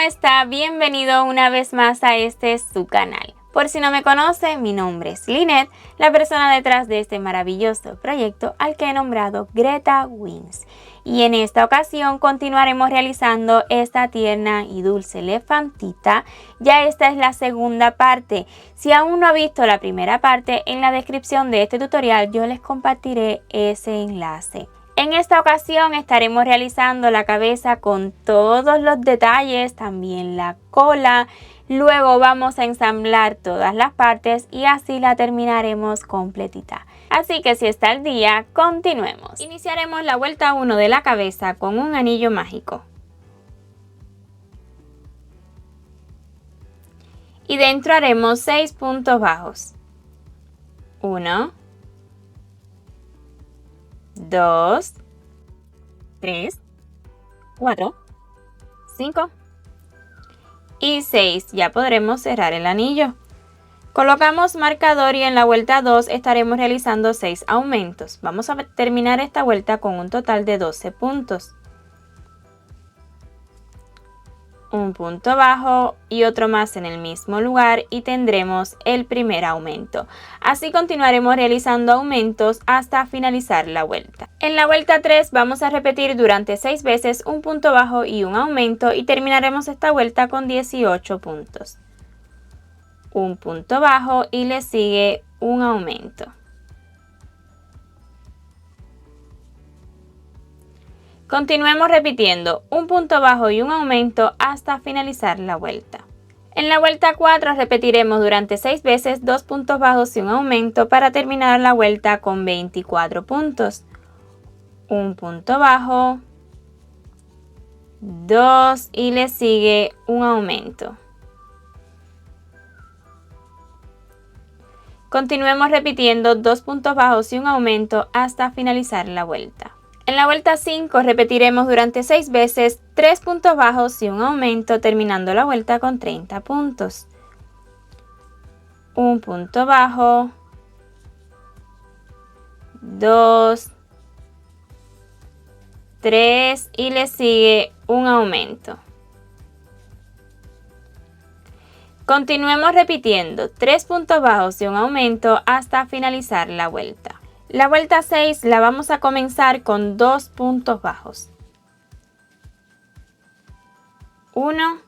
está? Bienvenido una vez más a su canal. Por si no me conoce, mi nombre es Lynette, la persona detrás de este maravilloso proyecto al que he nombrado Greta Wings. Y en esta ocasión continuaremos realizando esta tierna y dulce elefantita. Ya esta es la segunda parte. Si aún no ha visto la primera parte, en la descripción de este tutorial yo les compartiré ese enlace. En esta ocasión estaremos realizando la cabeza con todos los detalles, también la cola. Luego vamos a ensamblar todas las partes y así la terminaremos completita. Así que si está al día, continuemos. Iniciaremos la vuelta 1 de la cabeza con un anillo mágico. Y dentro haremos 6 puntos bajos. 1, 2, 3, 4, 5 y 6. Ya podremos cerrar el anillo. Colocamos marcador y en la vuelta 2 estaremos realizando 6 aumentos. Vamos a terminar esta vuelta con un total de 12 puntos. Un punto bajo y otro más en el mismo lugar y tendremos el primer aumento. Así continuaremos realizando aumentos hasta finalizar la vuelta. En la vuelta 3 vamos a repetir durante 6 veces un punto bajo y un aumento y terminaremos esta vuelta con 18 puntos. Un punto bajo y le sigue un aumento. Continuemos repitiendo un punto bajo y un aumento hasta finalizar la vuelta. En la vuelta 4 repetiremos durante 6 veces 2 puntos bajos y un aumento para terminar la vuelta con 24 puntos. Un punto bajo, 2 y le sigue un aumento. Continuemos repitiendo 2 puntos bajos y un aumento hasta finalizar la vuelta. En la vuelta 5 repetiremos durante 6 veces 3 puntos bajos y un aumento, terminando la vuelta con 30 puntos. Un punto bajo, 2, 3 y le sigue un aumento. Continuemos repitiendo 3 puntos bajos y un aumento hasta finalizar la vuelta. La vuelta 6 la vamos a comenzar con 2 puntos bajos. 1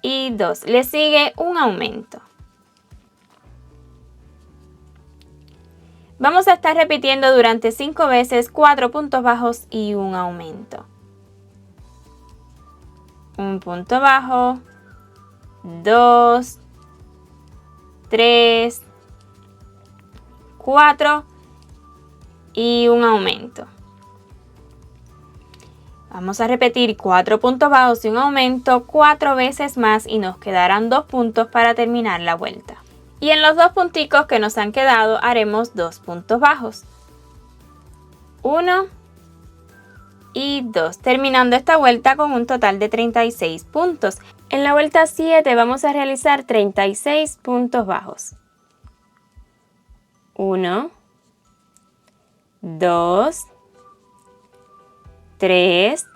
y 2. Le sigue un aumento. Vamos a estar repitiendo durante 5 veces 4 puntos bajos y un aumento. Un punto bajo, 2, 3, 4 y un aumento. Vamos a repetir 4 puntos bajos y un aumento 4 veces más y nos quedarán 2 puntos para terminar la vuelta. Y en los 2 punticos que nos han quedado haremos 2 puntos bajos. 1 y 2, terminando esta vuelta con un total de 36 puntos. En la vuelta 7 vamos a realizar 36 puntos bajos. 1, 2, 3,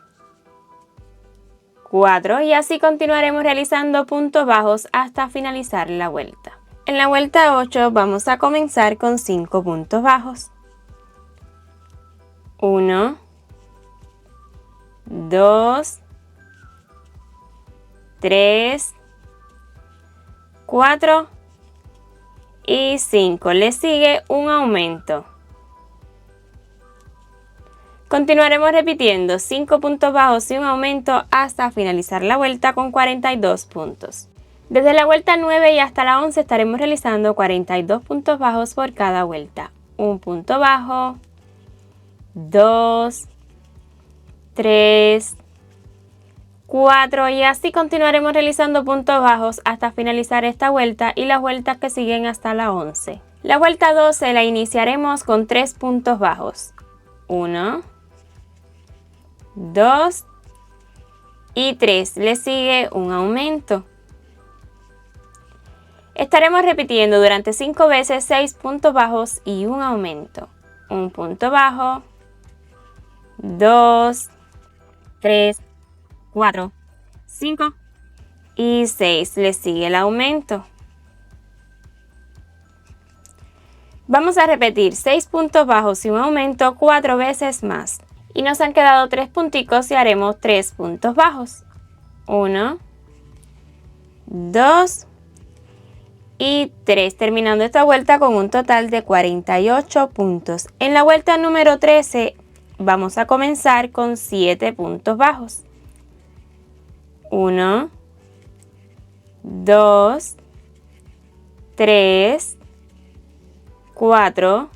4 y así continuaremos realizando puntos bajos hasta finalizar la vuelta. En la vuelta 8 vamos a comenzar con 5 puntos bajos. 1, 2, 3, 4 y 5. Le sigue un aumento. Continuaremos repitiendo 5 puntos bajos y un aumento hasta finalizar la vuelta con 42 puntos. Desde la vuelta 9 y hasta la 11 estaremos realizando 42 puntos bajos por cada vuelta. Un punto bajo, 2, 3, 4 y así continuaremos realizando puntos bajos hasta finalizar esta vuelta y las vueltas que siguen hasta la 11. La vuelta 12 la iniciaremos con 3 puntos bajos. 1, 2 y 3. Le sigue un aumento. Estaremos repitiendo durante 5 veces 6 puntos bajos y un aumento. Un punto bajo, 2, 3, 4, 5 y 6. Le sigue el aumento. Vamos a repetir 6 puntos bajos y un aumento 4 veces más. Y nos han quedado 3 punticos y haremos 3 puntos bajos. 1, 2 y 3, terminando esta vuelta con un total de 48 puntos. En la vuelta número 13 vamos a comenzar con 7 puntos bajos. 1, 2, 3, 4,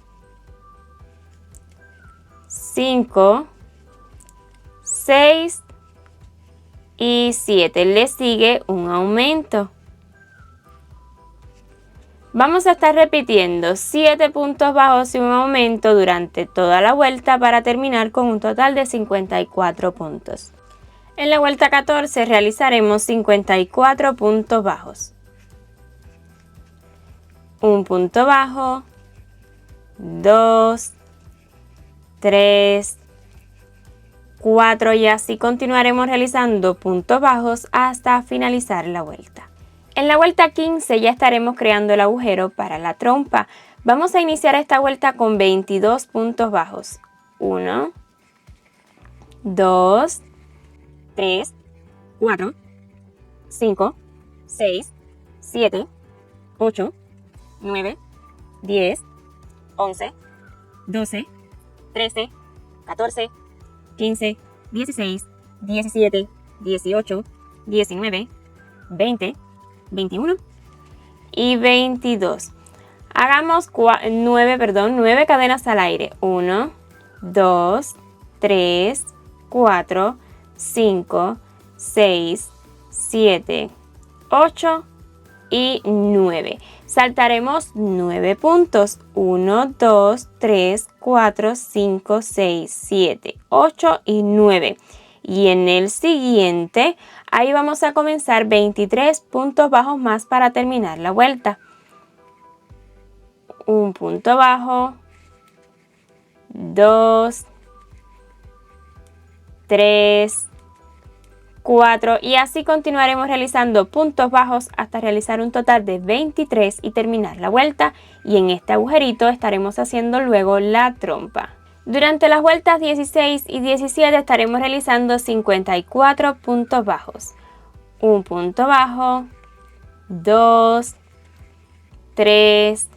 5, 6 y 7. Le sigue un aumento. Vamos a estar repitiendo 7 puntos bajos y un aumento durante toda la vuelta para terminar con un total de 54 puntos. En la vuelta 14 realizaremos 54 puntos bajos. Un punto bajo, 2, 3, 4 y así continuaremos realizando puntos bajos hasta finalizar la vuelta. En la vuelta 15 ya estaremos creando el agujero para la trompa. Vamos a iniciar esta vuelta con 22 puntos bajos. 1, 2, 3, 4, 5, 6, 7, 8, 9, 10, 11, 12, 13, 14, 15, 16, 17, 18, 19, 20, 21 y 22. Hagamos 9 cadenas al aire. 1, 2, 3, 4, 5, 6, 7, 8 y 9. Saltaremos 9 puntos. 1, 2, 3, 4, 5, 6, 7, 8 y 9. Y en el siguiente, ahí vamos a comenzar 23 puntos bajos más para terminar la vuelta. Un punto bajo, 2, 3, 4 y así continuaremos realizando puntos bajos hasta realizar un total de 23 y terminar la vuelta. Y en este agujerito estaremos haciendo luego la trompa. Durante las vueltas 16 y 17 estaremos realizando 54 puntos bajos. Un punto bajo, 2, 3,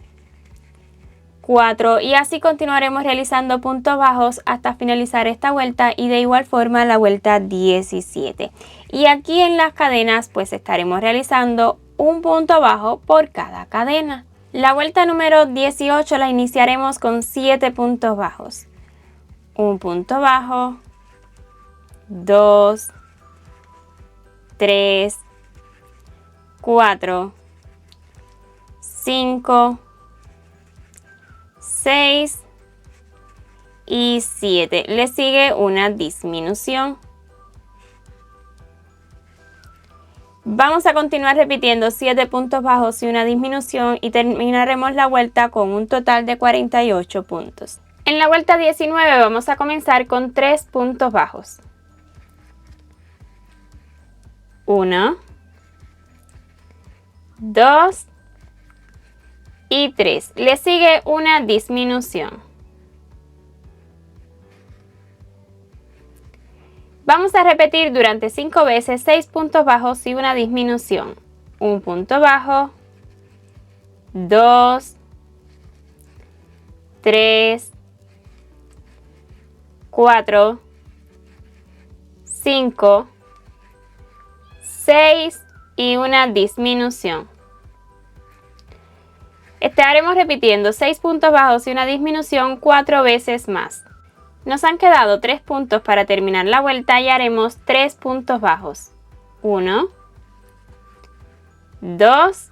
4 y así continuaremos realizando puntos bajos hasta finalizar esta vuelta y de igual forma la vuelta 17. Y aquí en las cadenas pues estaremos realizando un punto bajo por cada cadena. La vuelta número 18 la iniciaremos con 7 puntos bajos. Un punto bajo, 2, 3, 4, 5, 6 y 7. Le sigue una disminución. Vamos a continuar repitiendo 7 puntos bajos y una disminución y terminaremos la vuelta con un total de 48 puntos. En la vuelta 19 vamos a comenzar con 3 puntos bajos. 1, 2 y 3. Le sigue una disminución. Vamos a repetir durante 5 veces 6 puntos bajos y una disminución. Un punto bajo, 2, 3, 4, 5, 6 y una disminución. Estaremos repitiendo 6 puntos bajos y una disminución 4 veces más. Nos han quedado 3 puntos para terminar la vuelta y haremos 3 puntos bajos. 1, 2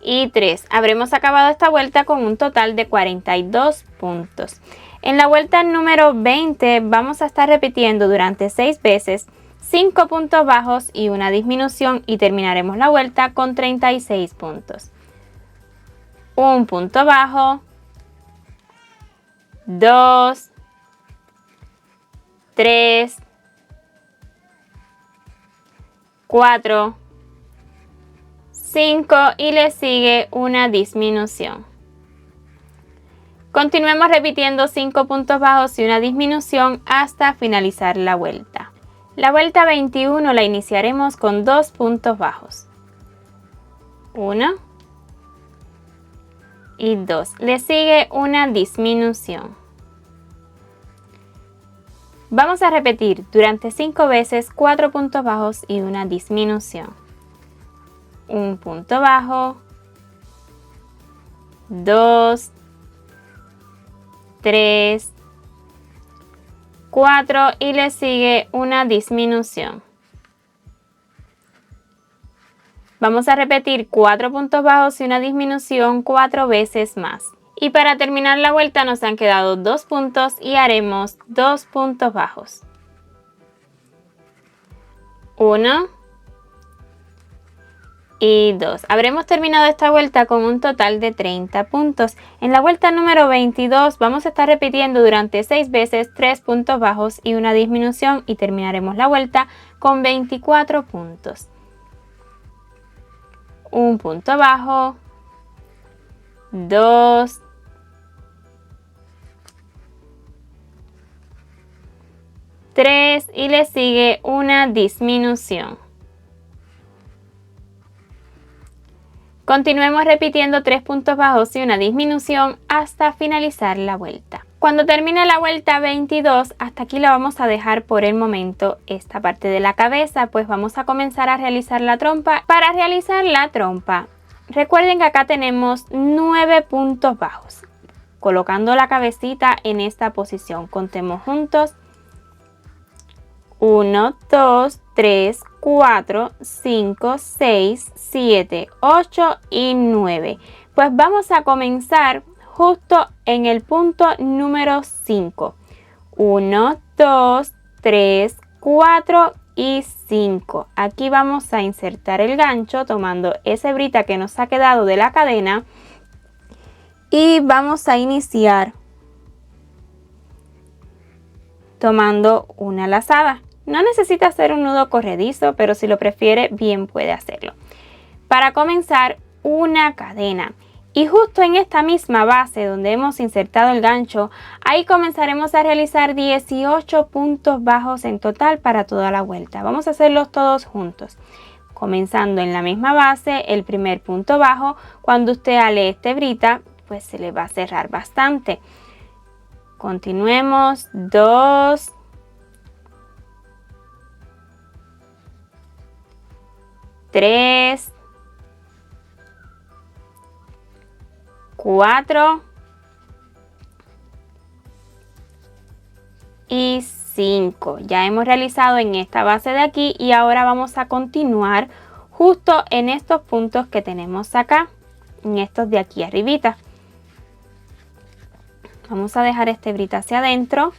y 3. Habremos acabado esta vuelta con un total de 42 puntos. En la vuelta número 20 vamos a estar repitiendo durante 6 veces 5 puntos bajos y una disminución y terminaremos la vuelta con 36 puntos. Un punto bajo, 2, 3, 4, 5 y le sigue una disminución. Continuemos repitiendo 5 puntos bajos y una disminución hasta finalizar la vuelta. La vuelta 21 la iniciaremos con 2 puntos bajos. 1 y 2. Le sigue una disminución. Vamos a repetir durante 5 veces 4 puntos bajos y una disminución. Un punto bajo, 2, 3, 4 y le sigue una disminución. Vamos a repetir 4 puntos bajos y una disminución 4 veces más. Y para terminar la vuelta nos han quedado 2 puntos y haremos 2 puntos bajos. 1 y 2. Habremos terminado esta vuelta con un total de 30 puntos. En la vuelta número 22 vamos a estar repitiendo durante 6 veces 3 puntos bajos y una disminución y terminaremos la vuelta con 24 puntos. Un punto bajo, 2, 3 y le sigue una disminución. Continuemos repitiendo 3 puntos bajos y una disminución hasta finalizar la vuelta. Cuando termine la vuelta 22, hasta aquí la vamos a dejar por el momento esta parte de la cabeza, pues vamos a comenzar a realizar la trompa. Para realizar la trompa, recuerden que acá tenemos 9 puntos bajos. Colocando la cabecita en esta posición, contemos juntos. 1, 2, 3, 4, 5, 6, 7, 8 y 9. Pues vamos a comenzar justo en el punto número 5. 1, 2, 3, 4 y 5. Aquí vamos a insertar el gancho tomando esa hebrita que nos ha quedado de la cadena y vamos a iniciar tomando una lazada. No necesita hacer un nudo corredizo, pero si lo prefiere, bien puede hacerlo. Para comenzar, una cadena. Y justo en esta misma base donde hemos insertado el gancho, ahí comenzaremos a realizar 18 puntos bajos en total para toda la vuelta. Vamos a hacerlos todos juntos. Comenzando en la misma base, el primer punto bajo, cuando usted ale esta hebrita, pues se le va a cerrar bastante. Continuemos, 2, 3, 4 y 5. Ya hemos realizado en esta base de aquí y ahora vamos a continuar justo en estos puntos que tenemos acá, en estos de aquí arribita. Vamos a dejar esta hebrita hacia adentro.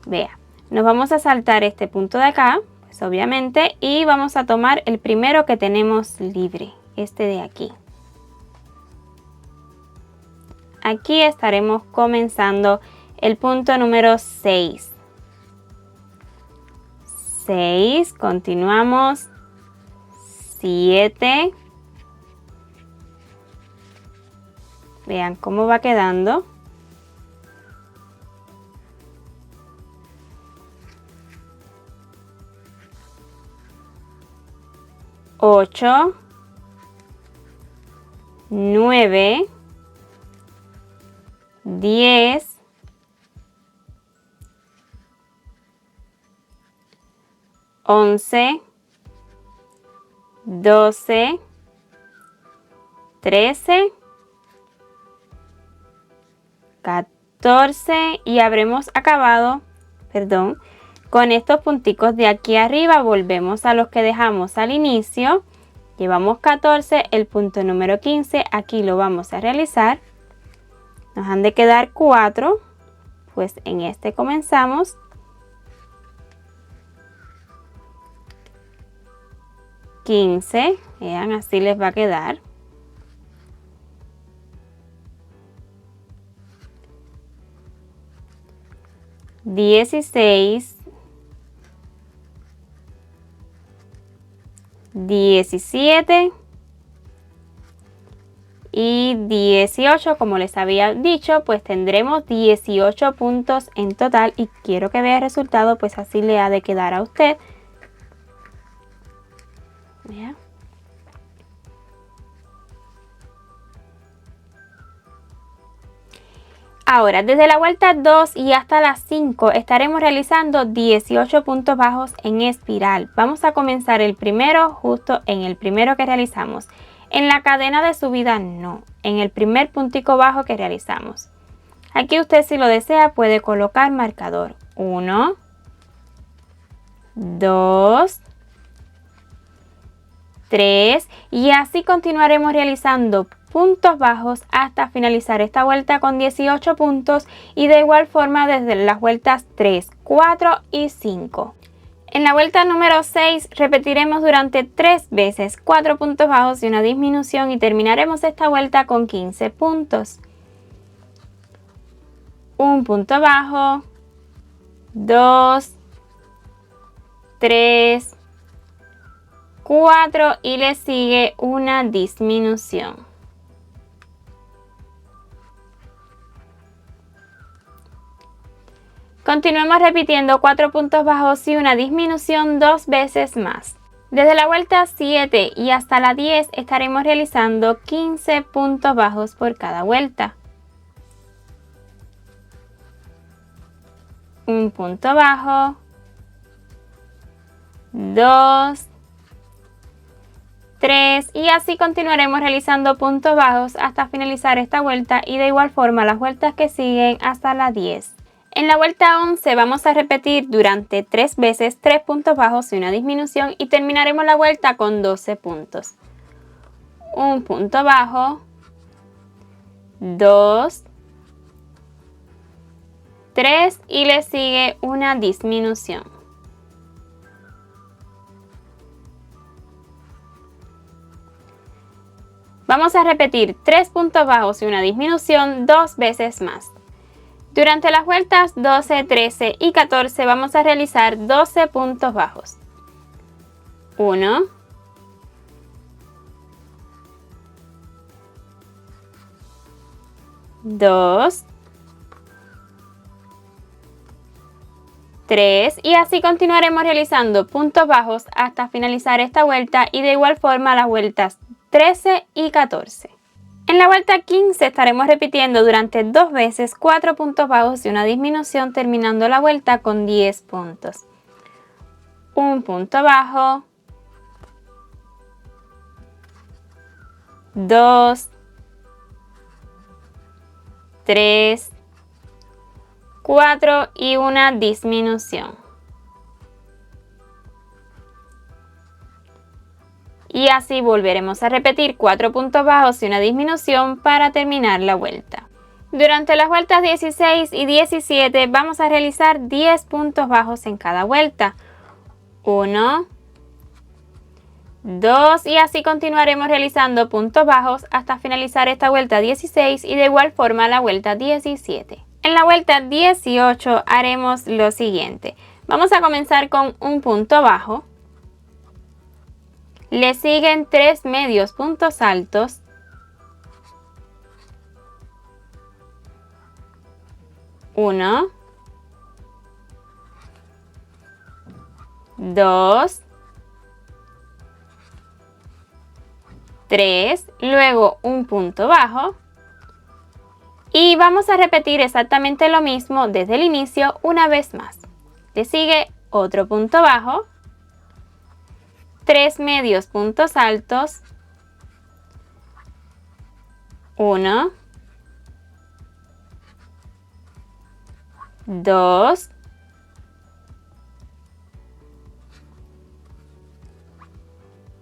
Vea, nos vamos a saltar este punto de acá, pues obviamente, y vamos a tomar el primero que tenemos libre, este de aquí. Aquí estaremos comenzando el punto número 6. 6, continuamos, 7. Vean cómo va quedando. 8, 9, 10, 11, 12, 13, 14 y habremos acabado, con estos punticos de aquí arriba. Volvemos a los que dejamos al inicio. Llevamos 14, el punto número 15, aquí lo vamos a realizar. Nos han de quedar 4, pues en este comenzamos. Vean, así les va a quedar. 16, 17 y 18. Como les había dicho, pues tendremos 18 puntos en total y quiero que vea el resultado, pues así le ha de quedar a usted. Vea. Ahora, desde la vuelta 2 y hasta las 5 estaremos realizando 18 puntos bajos en espiral. Vamos a comenzar el primero justo en el primero que realizamos. En la cadena de subida no, en el primer puntico bajo que realizamos. Aquí usted, si lo desea, puede colocar marcador. 1, 2, 3 y así continuaremos realizando puntos bajos hasta finalizar esta vuelta con 18 puntos y de igual forma desde las vueltas 3, 4 y 5. En la vuelta número 6 repetiremos durante 3 veces 4 puntos bajos y una disminución y terminaremos esta vuelta con 15 puntos. Un punto bajo, 2, 3, 4 y le sigue una disminución. Continuemos repitiendo 4 puntos bajos y una disminución 2 veces más. Desde la vuelta 7 y hasta la 10 estaremos realizando 15 puntos bajos por cada vuelta. Un punto bajo, 2, 3 y así continuaremos realizando puntos bajos hasta finalizar esta vuelta y de igual forma las vueltas que siguen hasta la 10. En la vuelta 11 vamos a repetir durante 3 veces 3 puntos bajos y una disminución y terminaremos la vuelta con 12 puntos. Un punto bajo, 2, 3 y le sigue una disminución. Vamos a repetir 3 puntos bajos y una disminución 2 veces más. Durante las vueltas 12, 13 y 14 vamos a realizar 12 puntos bajos. 1, 2, 3 y así continuaremos realizando puntos bajos hasta finalizar esta vuelta y de igual forma las vueltas 13 y 14. En la vuelta 15 estaremos repitiendo durante 2 veces 4 puntos bajos y una disminución terminando la vuelta con 10 puntos. Un punto bajo, 2, 3, 4 y una disminución. Y así volveremos a repetir 4 puntos bajos y una disminución para terminar la vuelta. Durante las vueltas 16 y 17 vamos a realizar 10 puntos bajos en cada vuelta. 1, 2 y así continuaremos realizando puntos bajos hasta finalizar esta vuelta 16 y de igual forma la vuelta 17. En la vuelta 18 haremos lo siguiente. Vamos a comenzar con un punto bajo. Le siguen 3 medios puntos altos, 1, 2, 3, luego un punto bajo y vamos a repetir exactamente lo mismo desde el inicio una vez más. Le sigue otro punto bajo, 3 medios puntos altos, 1, 2,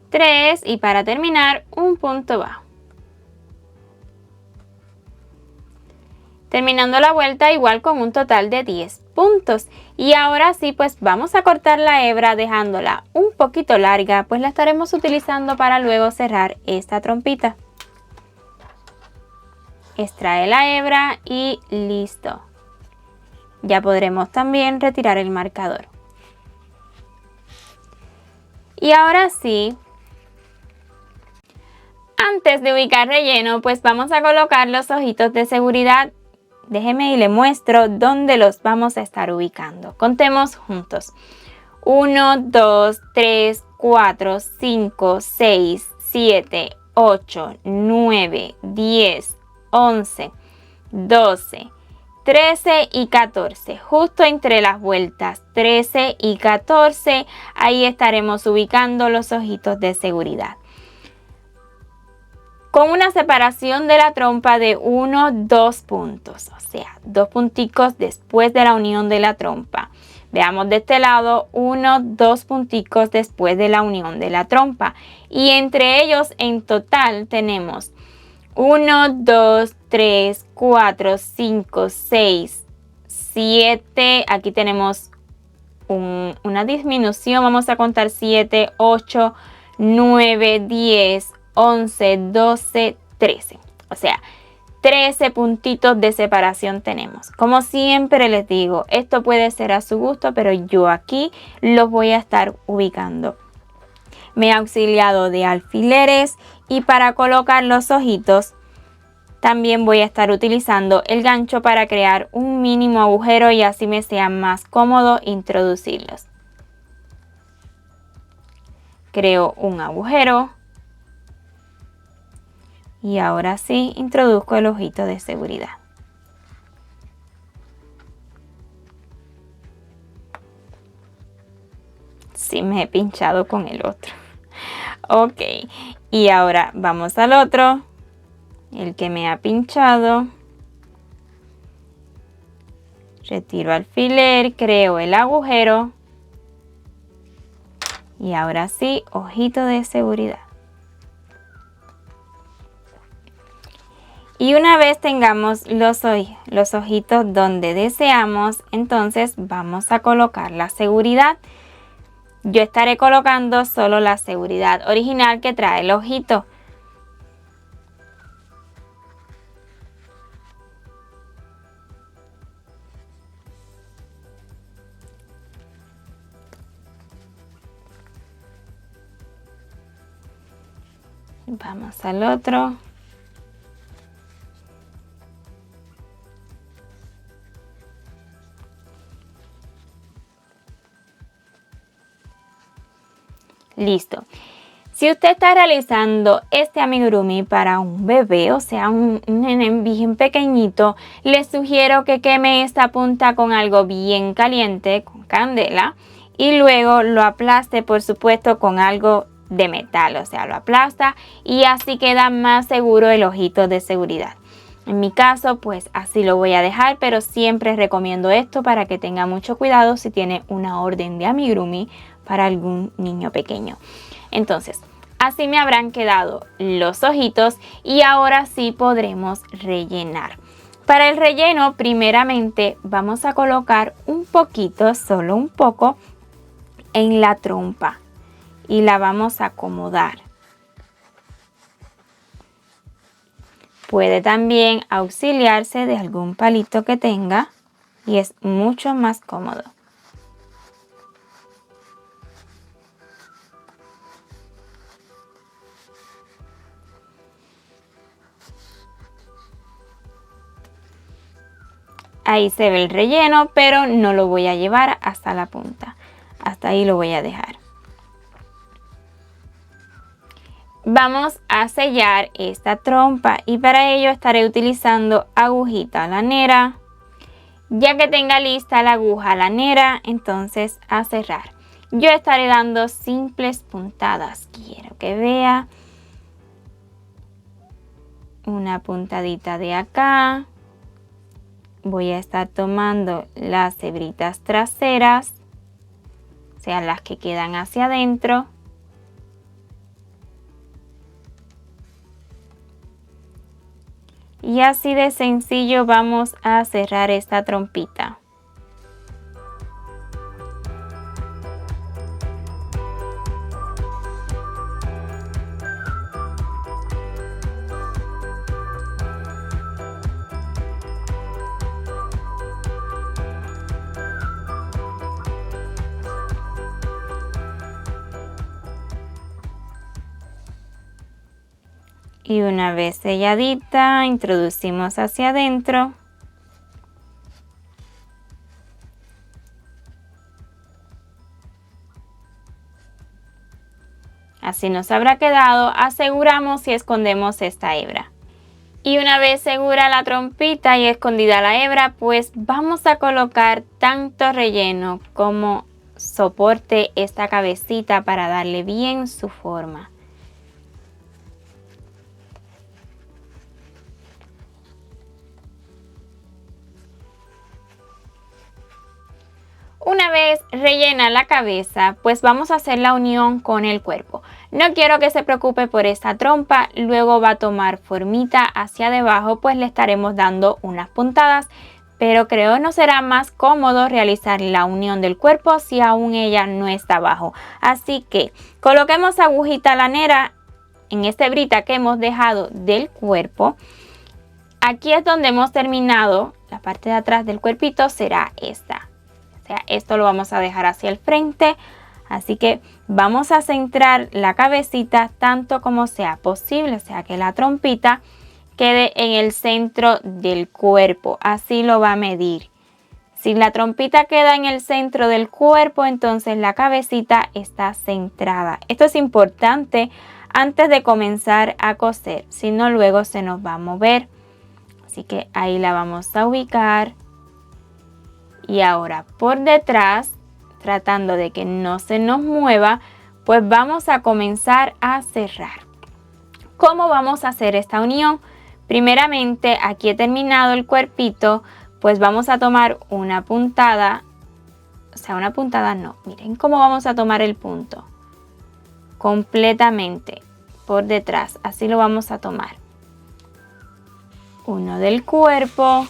3 y para terminar un punto bajo. Terminando la vuelta igual con un total de 10 puntos. Y ahora sí, pues vamos a cortar la hebra dejándola un poquito larga, pues la estaremos utilizando para luego cerrar esta trompita. Extrae la hebra y listo. ya podremos también retirar el marcador. Y ahora sí, antes de ubicar relleno, pues vamos a colocar los ojitos de seguridad. Déjeme y le muestro dónde los vamos a estar ubicando. Contemos juntos. 1, 2, 3, 4, 5, 6, 7, 8, 9, 10, 11, 12, 13 y 14. Justo entre las vueltas 13 y 14, ahí estaremos ubicando los ojitos de seguridad. Con una separación de la trompa de 1, 2 puntos, o sea, 2 punticos después de la unión de la trompa. Veamos de este lado, 1, 2 punticos después de la unión de la trompa. Y entre ellos en total tenemos 1, 2, 3, 4, 5, 6, 7. Aquí tenemos una disminución. Vamos a contar 7, 8, 9, 10, 11, 12, 13. O sea, 13 puntitos de separación tenemos. Como siempre les digo, esto puede ser a su gusto, pero yo aquí los voy a estar ubicando. Me he auxiliado de alfileres y para colocar los ojitos también voy a estar utilizando el gancho para crear un mínimo agujero y así me sea más cómodo introducirlos. Creo un agujero. Y ahora sí, introduzco el ojito de seguridad. Sí, me he pinchado con el otro. Ok, y ahora vamos al otro. El que me ha pinchado. Retiro alfiler, creo el agujero. Y ahora sí, ojito de seguridad. Y una vez tengamos los ojitos donde deseamos, entonces vamos a colocar la seguridad. Yo estaré colocando solo la seguridad original que trae el ojito. Vamos al otro. Listo. Si usted está realizando este amigurumi para un bebé, o sea, un nene bien pequeñito, les sugiero que queme esta punta con algo bien caliente, con candela, y luego lo aplaste, por supuesto, con algo de metal, o sea, lo aplasta y así queda más seguro el ojito de seguridad. En mi caso, pues así lo voy a dejar, pero siempre recomiendo esto para que tenga mucho cuidado si tiene una orden de amigurumi para algún niño pequeño. Entonces, así me habrán quedado los ojitos y ahora sí podremos rellenar. Para el relleno, primeramente vamos a colocar un poquito, solo un poco, en la trompa y la vamos a acomodar. Puede también auxiliarse de algún palito que tenga y es mucho más cómodo. Ahí se ve el relleno, pero no lo voy a llevar hasta la punta. Hasta ahí lo voy a dejar. Vamos a sellar esta trompa y para ello estaré utilizando agujita lanera. Ya que tenga lista la aguja lanera, entonces a cerrar. Yo estaré dando simples puntadas. Quiero que vea una puntadita de acá. Voy a estar tomando las hebritas traseras, o sea, las que quedan hacia adentro. Y así de sencillo vamos a cerrar esta trompita. Y una vez selladita, introducimos hacia adentro. Así nos habrá quedado. Aseguramos y escondemos esta hebra. Y una vez segura la trompita y escondida la hebra, pues vamos a colocar tanto relleno como soporte esta cabecita para darle bien su forma. Una vez rellena la cabeza, pues vamos a hacer la unión con el cuerpo. No quiero que se preocupe por esta trompa, luego va a tomar formita hacia debajo, pues le estaremos dando unas puntadas, pero creo no será más cómodo realizar la unión del cuerpo si aún ella no está abajo. Así que coloquemos agujita lanera en esta hebrita que hemos dejado del cuerpo. Aquí es donde hemos terminado, la parte de atrás del cuerpito será esta. O sea, esto lo vamos a dejar hacia el frente, así que vamos a centrar la cabecita tanto como sea posible, o sea que la trompita quede en el centro del cuerpo, así lo va a medir. Si la trompita queda en el centro del cuerpo, entonces la cabecita está centrada. Esto es importante antes de comenzar a coser, si no luego se nos va a mover. Así que ahí la vamos a ubicar. Y ahora por detrás, tratando de que no se nos mueva, pues vamos a comenzar a cerrar. ¿Cómo vamos a hacer esta unión? Primeramente, aquí he terminado el cuerpito, pues vamos a tomar una puntada. O sea, una puntada no. Miren cómo vamos a tomar el punto. Completamente por detrás. Así lo vamos a tomar. Uno del cuerpo.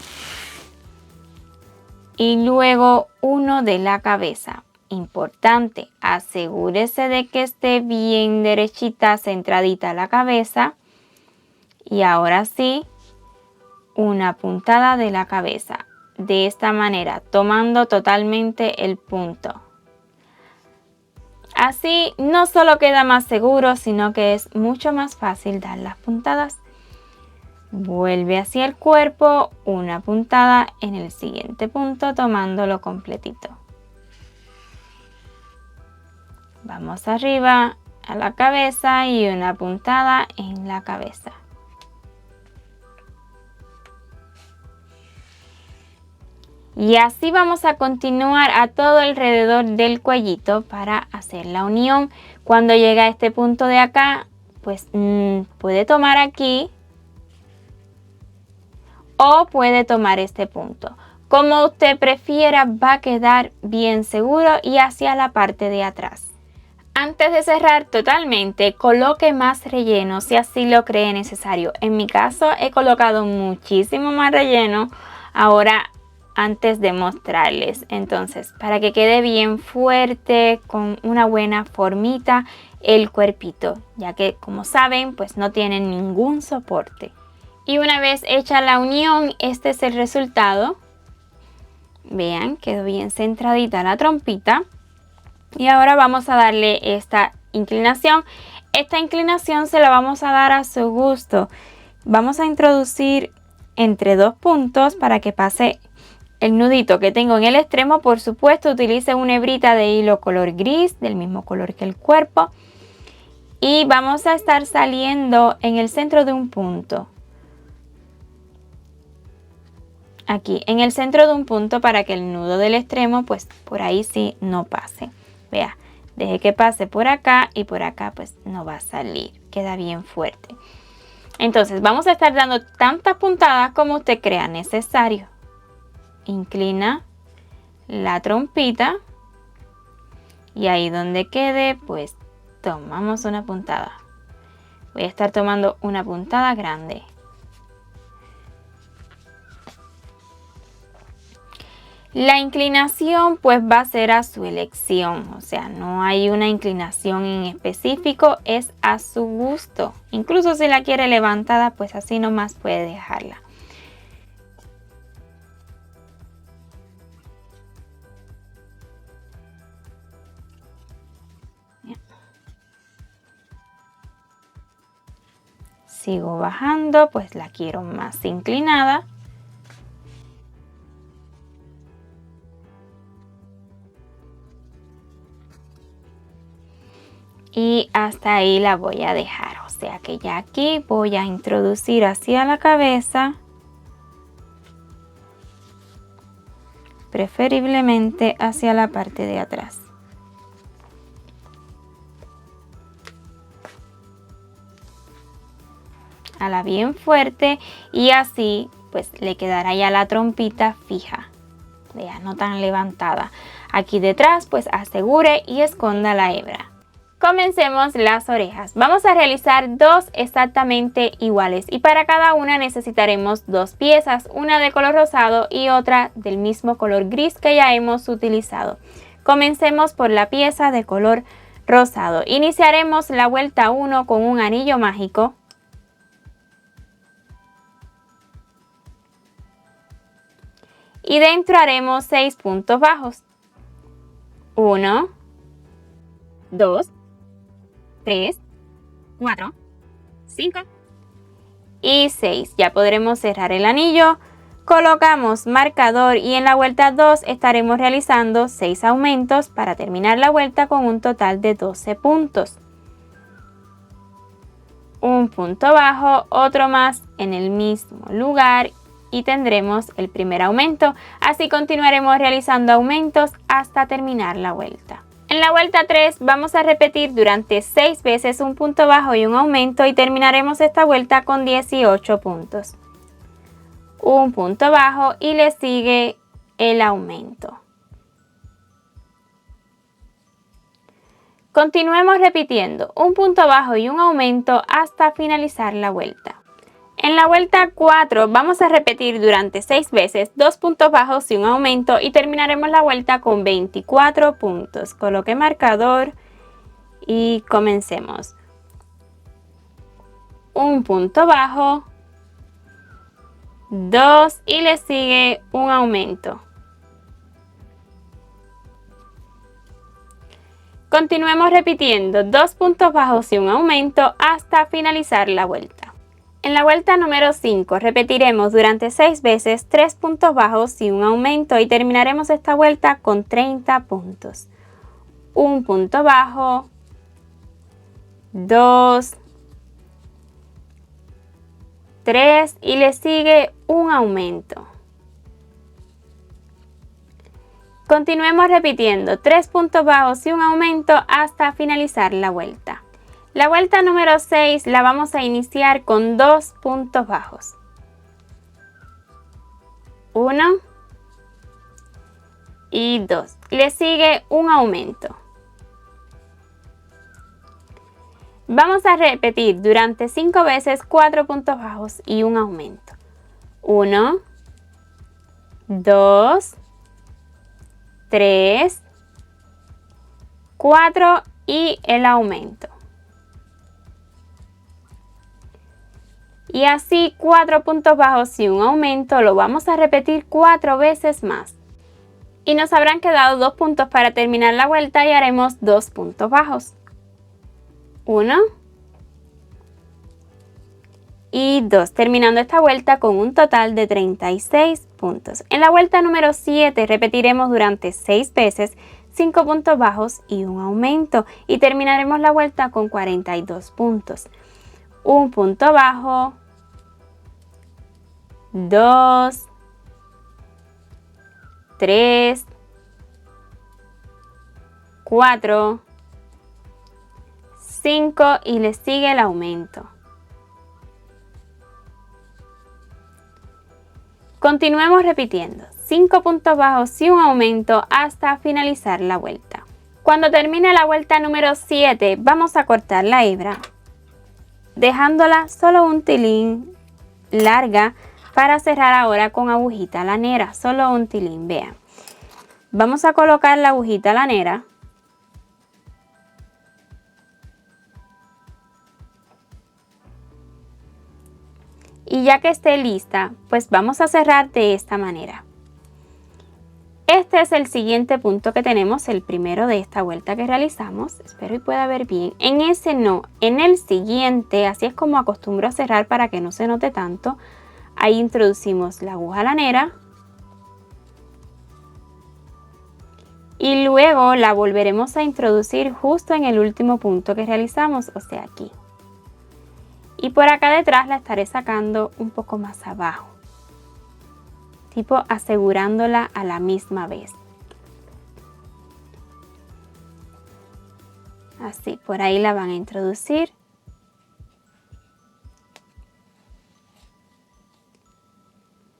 Y luego uno de la cabeza. Importante, asegúrese de que esté bien derechita, centradita la cabeza. Y ahora sí, una puntada de la cabeza. De esta manera, tomando totalmente el punto. Así no solo queda más seguro, sino que es mucho más fácil dar las puntadas. Vuelve hacia el cuerpo, una puntada en el siguiente punto tomándolo completito. Vamos arriba a la cabeza y una puntada en la cabeza. Y así vamos a continuar a todo alrededor del cuellito para hacer la unión. Cuando llega a este punto de acá, pues puede tomar aquí. O puede tomar este punto. Como usted prefiera, va a quedar bien seguro y hacia la parte de atrás. Antes de cerrar totalmente, coloque más relleno si así lo cree necesario. En mi caso he colocado muchísimo más relleno ahora antes de mostrarles. Entonces, para que quede bien fuerte, con una buena formita el cuerpito, ya que como saben, pues no tiene ningún soporte. Y una vez hecha la unión, este es el resultado. Vean, quedó bien centradita la trompita. Y ahora vamos a darle esta inclinación. Esta inclinación se la vamos a dar a su gusto. Vamos a introducir entre dos puntos para que pase el nudito que tengo en el extremo. Por supuesto, utilice una hebrita de hilo color gris, del mismo color que el cuerpo. Y vamos a estar saliendo en el centro de un punto. Aquí en el centro de un punto para que el nudo del extremo pues por ahí sí no pase. Vea, deje que pase por acá y por acá pues no va a salir, queda bien fuerte. Entonces vamos a estar dando tantas puntadas como usted crea necesario. Inclina la trompita y ahí donde quede pues tomamos una puntada. Voy a estar tomando una puntada grande. La inclinación pues va a ser a su elección, o sea, no hay una inclinación en específico, es a su gusto. Incluso si la quiere levantada, pues así nomás puede dejarla. Sigo bajando, pues la quiero más inclinada. Y hasta ahí la voy a dejar, o sea que ya aquí voy a introducir hacia la cabeza, preferiblemente hacia la parte de atrás. Ala bien fuerte y así pues le quedará ya la trompita fija, vea, no tan levantada. Aquí detrás pues asegure y esconda la hebra. Comencemos las orejas. Vamos a realizar dos exactamente iguales y para cada una necesitaremos dos piezas, una de color rosado y otra del mismo color gris que ya hemos utilizado. Comencemos por la pieza de color rosado. Iniciaremos la vuelta 1 con un anillo mágico. Y dentro haremos 6 puntos bajos. 1, 2, 3, 4, 5 y 6. Ya podremos cerrar el anillo. Colocamos marcador y en la vuelta 2 estaremos realizando 6 aumentos para terminar la vuelta con un total de 12 puntos. Un punto bajo, otro más en el mismo lugar y tendremos el primer aumento. Así continuaremos realizando aumentos hasta terminar la vuelta. En la vuelta 3 vamos a repetir durante 6 veces un punto bajo y un aumento y terminaremos esta vuelta con 18 puntos. Un punto bajo y le sigue el aumento. Continuemos repitiendo un punto bajo y un aumento hasta finalizar la vuelta. En la vuelta 4 vamos a repetir durante 6 veces 2 puntos bajos y un aumento y terminaremos la vuelta con 24 puntos. Coloque marcador y comencemos. Un punto bajo, 2 y le sigue un aumento. Continuemos repitiendo 2 puntos bajos y un aumento hasta finalizar la vuelta. En la vuelta número 5 repetiremos durante 6 veces 3 puntos bajos y un aumento y terminaremos esta vuelta con 30 puntos. Un punto bajo, 2, 3 y le sigue un aumento. Continuemos repitiendo 3 puntos bajos y un aumento hasta finalizar la vuelta. La vuelta número 6 la vamos a iniciar con 2 puntos bajos. 1 y 2. Le sigue un aumento. Vamos a repetir durante 5 veces 4 puntos bajos y un aumento. 1, 2, 3, 4 y el aumento. Y así 4 puntos bajos y un aumento lo vamos a repetir 4 veces más. Y nos habrán quedado 2 puntos para terminar la vuelta y haremos 2 puntos bajos. 1 y 2, terminando esta vuelta con un total de 36 puntos. En la vuelta número 7 repetiremos durante 6 veces 5 puntos bajos y un aumento y terminaremos la vuelta con 42 puntos. Un punto bajo, 2, 3, 4, 5 y le sigue el aumento. Continuemos repitiendo 5 puntos bajos y un aumento hasta finalizar la vuelta. Cuando termine la vuelta número 7 vamos a cortar la hebra, dejándola solo un tilín larga para cerrar ahora con agujita lanera, solo un tilín, vean. Vamos a colocar la agujita lanera. Y ya que esté lista, pues vamos a cerrar de esta manera. Esta este es el siguiente punto que tenemos, el primero de esta vuelta que realizamos. Espero y pueda ver bien. En ese no, en el siguiente, así es como acostumbro a cerrar para que no se note tanto. Ahí introducimos la aguja lanera. Y luego la volveremos a introducir justo en el último punto que realizamos, o sea aquí. Y por acá detrás la estaré sacando un poco más abajo, tipo asegurándola a la misma vez. Así, por ahí la van a introducir.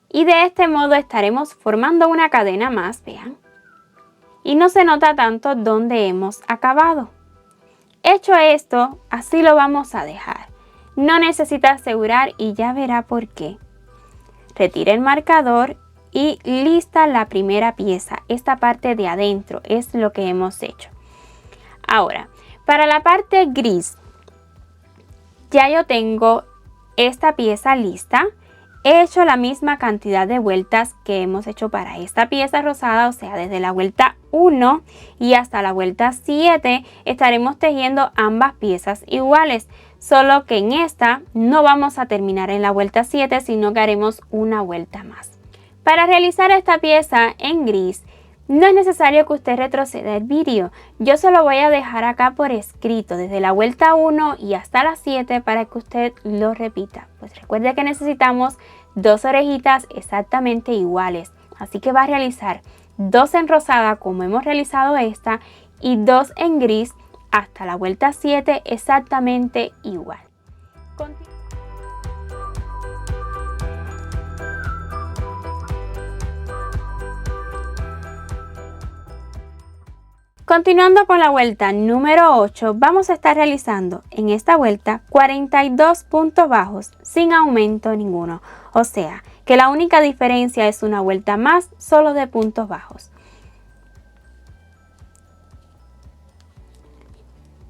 Y de este modo estaremos formando una cadena más, vean. Y no se nota tanto dónde hemos acabado. Hecho esto, así lo vamos a dejar. No necesita asegurar y ya verá por qué. Retire el marcador y lista la primera pieza. Esta parte de adentro es lo que hemos hecho. Ahora, para la parte gris, ya yo tengo esta pieza lista. He hecho la misma cantidad de vueltas que hemos hecho para esta pieza rosada, o sea, desde la vuelta 1 y hasta la vuelta 7 estaremos tejiendo ambas piezas iguales, solo que en esta no vamos a terminar en la vuelta 7, sino que haremos una vuelta más. Para realizar esta pieza en gris, no es necesario que usted retroceda el vídeo. Yo se lo voy a dejar acá por escrito desde la vuelta 1 y hasta la 7 para que usted lo repita. Pues recuerde que necesitamos 2 orejitas exactamente iguales. Así que va a realizar 2 en rosada como hemos realizado esta y 2 en gris hasta la vuelta 7 exactamente igual. Continuando con la vuelta número 8, vamos a estar realizando en esta vuelta 42 puntos bajos sin aumento ninguno. O sea, que la única diferencia es una vuelta más solo de puntos bajos.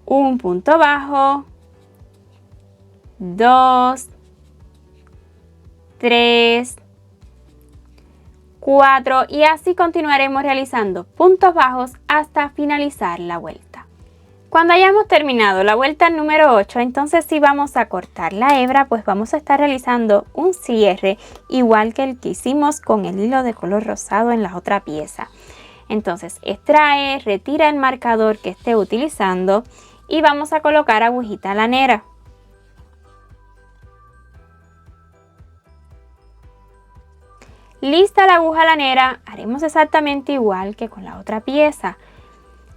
Un punto bajo, 2, 3, 4 y así continuaremos realizando puntos bajos hasta finalizar la vuelta. Cuando hayamos terminado la vuelta número 8, entonces sí vamos a cortar la hebra, pues vamos a estar realizando un cierre igual que el que hicimos con el hilo de color rosado en la otra pieza. Entonces extrae, retira el marcador que esté utilizando y vamos a colocar agujita lanera. Lista la aguja lanera, haremos exactamente igual que con la otra pieza.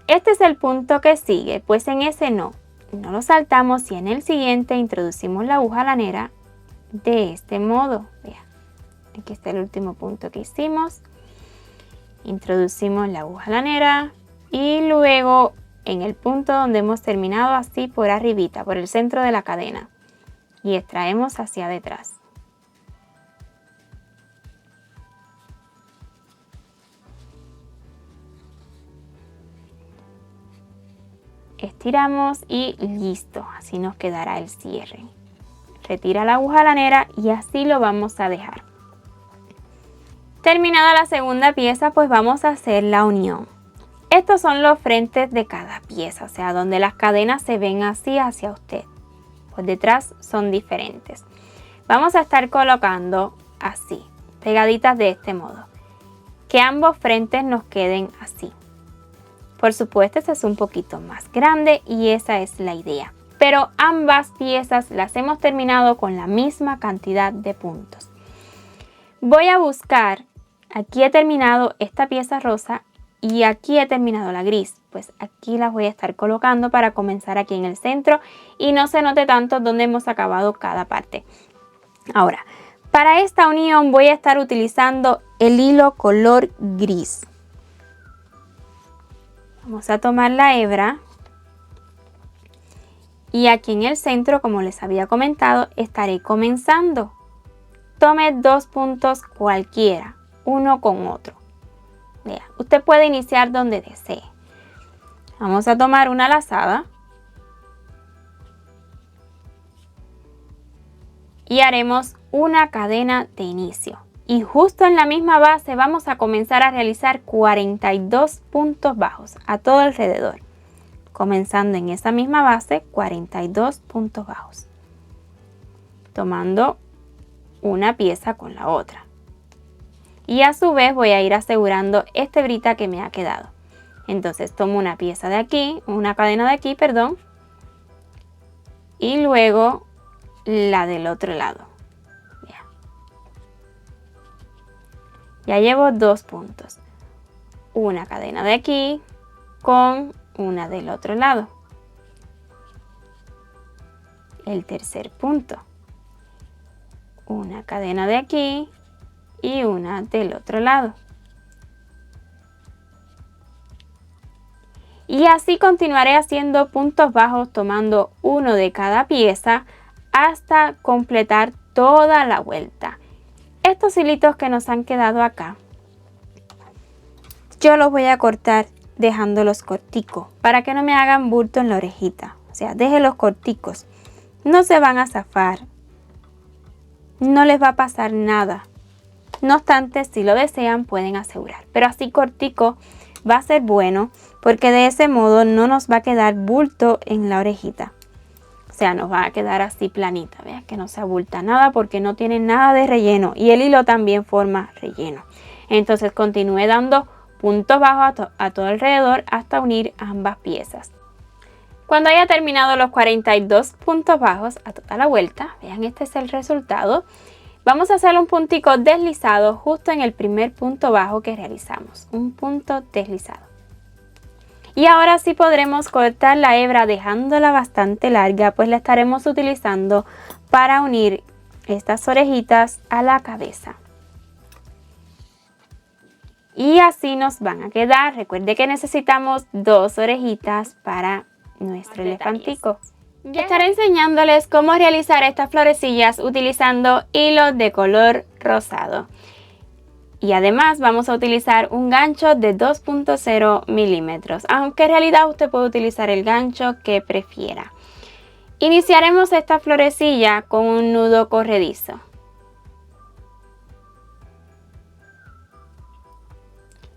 Este es el punto que sigue, pues en ese no lo saltamos y en el siguiente introducimos la aguja lanera de este modo. Vean, aquí está el último punto que hicimos. Introducimos la aguja lanera y luego en el punto donde hemos terminado así por arribita, por el centro de la cadena y extraemos hacia detrás. Estiramos y listo, así nos quedará el cierre. Retira la aguja lanera y así lo vamos a dejar. Terminada la segunda pieza, pues vamos a hacer la unión. Estos son los frentes de cada pieza, o sea, donde las cadenas se ven así hacia usted. Pues detrás son diferentes. Vamos a estar colocando así, pegaditas de este modo. Que ambos frentes nos queden así. Por supuesto, este es un poquito más grande y esa es la idea. Pero ambas piezas las hemos terminado con la misma cantidad de puntos. Voy a buscar, aquí he terminado esta pieza rosa y aquí he terminado la gris. Pues aquí las voy a estar colocando para comenzar aquí en el centro y no se note tanto donde hemos acabado cada parte. Ahora, para esta unión voy a estar utilizando el hilo color gris. Vamos a tomar la hebra y aquí en el centro, como les había comentado, estaré comenzando. Tome 2 puntos cualquiera, uno con otro. Vea, usted puede iniciar donde desee. Vamos a tomar una lazada y haremos una cadena de inicio. Y justo en la misma base vamos a comenzar a realizar 42 puntos bajos a todo alrededor. Comenzando en esa misma base, 42 puntos bajos. Tomando una pieza con la otra. Y a su vez voy a ir asegurando esta hebrita que me ha quedado. Entonces tomo una pieza de aquí, una cadena de aquí, perdón. Y luego la del otro lado. Ya llevo 2 puntos. Una cadena de aquí con una del otro lado. El tercer punto. Una cadena de aquí y una del otro lado. Y así continuaré haciendo puntos bajos tomando uno de cada pieza hasta completar toda la vuelta. Estos hilitos que nos han quedado acá, yo los voy a cortar dejándolos corticos para que no me hagan bulto en la orejita. O sea, déjenlos corticos. No se van a zafar. No les va a pasar nada. No obstante, si lo desean, pueden asegurar. Pero así cortico va a ser bueno porque de ese modo no nos va a quedar bulto en la orejita. O sea, nos va a quedar así planita, ¿vean? Que no se abulta nada porque no tiene nada de relleno. Y el hilo también forma relleno. Entonces continúe dando puntos bajos a todo alrededor hasta unir ambas piezas. Cuando haya terminado los 42 puntos bajos a toda la vuelta, vean, este es el resultado. Vamos a hacer un puntico deslizado justo en el primer punto bajo que realizamos. Un punto deslizado. Y ahora sí podremos cortar la hebra dejándola bastante larga, pues la estaremos utilizando para unir estas orejitas a la cabeza. Y así nos van a quedar. Recuerde que necesitamos 2 orejitas para nuestro elefantico. Estaré enseñándoles cómo realizar estas florecillas utilizando hilos de color rosado. Y además vamos a utilizar un gancho de 2.0 milímetros, aunque en realidad usted puede utilizar el gancho que prefiera. Iniciaremos esta florecilla con un nudo corredizo.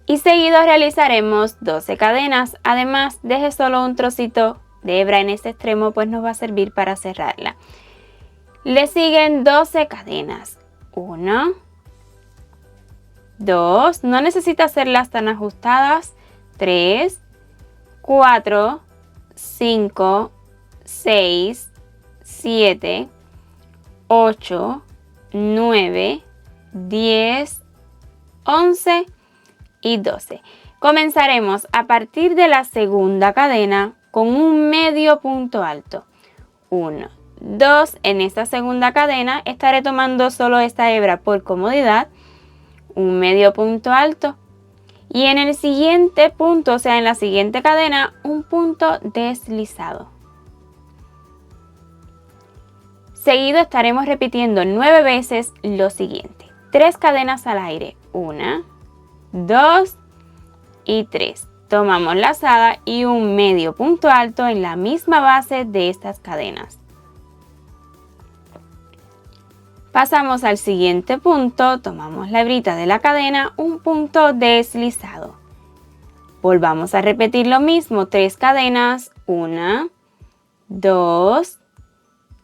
Y seguido realizaremos 12 cadenas, además deje solo un trocito de hebra en este extremo, pues nos va a servir para cerrarla. Le siguen 12 cadenas. 1, 2, no necesita hacerlas tan ajustadas. 3, 4, 5, 6, 7, 8, 9, 10, 11 y 12. Comenzaremos a partir de la segunda cadena con un medio punto alto. 1, 2, en esta segunda cadena estaré tomando solo esta hebra por comodidad. Un medio punto alto. Y en el siguiente punto, o sea, en la siguiente cadena, un punto deslizado. Seguido estaremos repitiendo 9 veces lo siguiente. 3 cadenas al aire. 1, 2 y 3. Tomamos lazada y un medio punto alto en la misma base de estas cadenas. Pasamos al siguiente punto, tomamos la hebrita de la cadena, un punto deslizado. Volvamos a repetir lo mismo, 3 cadenas, 1, 2,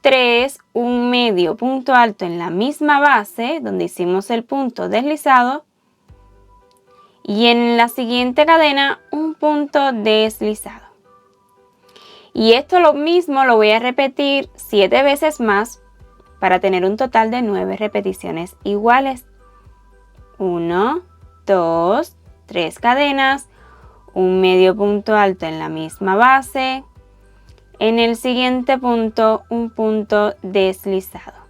3, un medio punto alto en la misma base donde hicimos el punto deslizado. Y en la siguiente cadena, un punto deslizado. Y esto lo mismo lo voy a repetir 7 veces más para tener un total de 9 repeticiones iguales. 1, 2, 3 cadenas, un medio punto alto en la misma base. En el siguiente punto, un punto deslizado.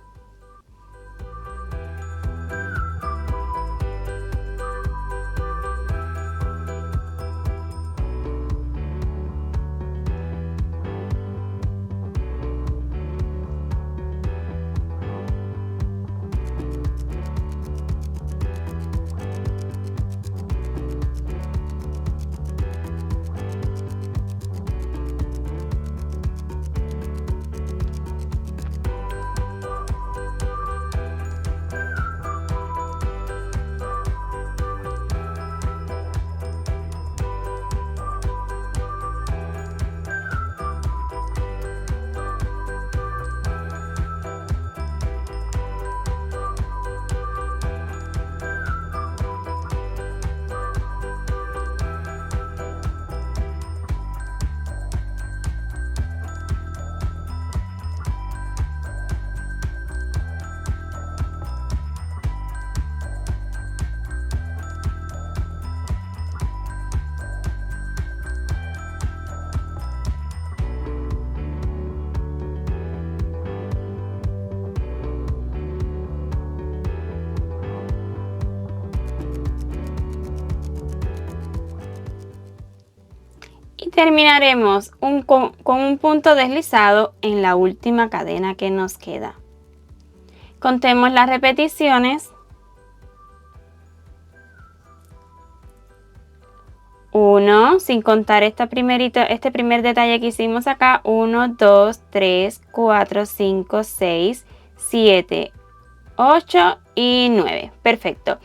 terminaremos con un punto deslizado en la última cadena que nos queda. Contemos las repeticiones. 1, sin contar este primer detalle que hicimos acá. 1, 2, 3, 4, 5, 6, 7, 8 y 9. Perfecto.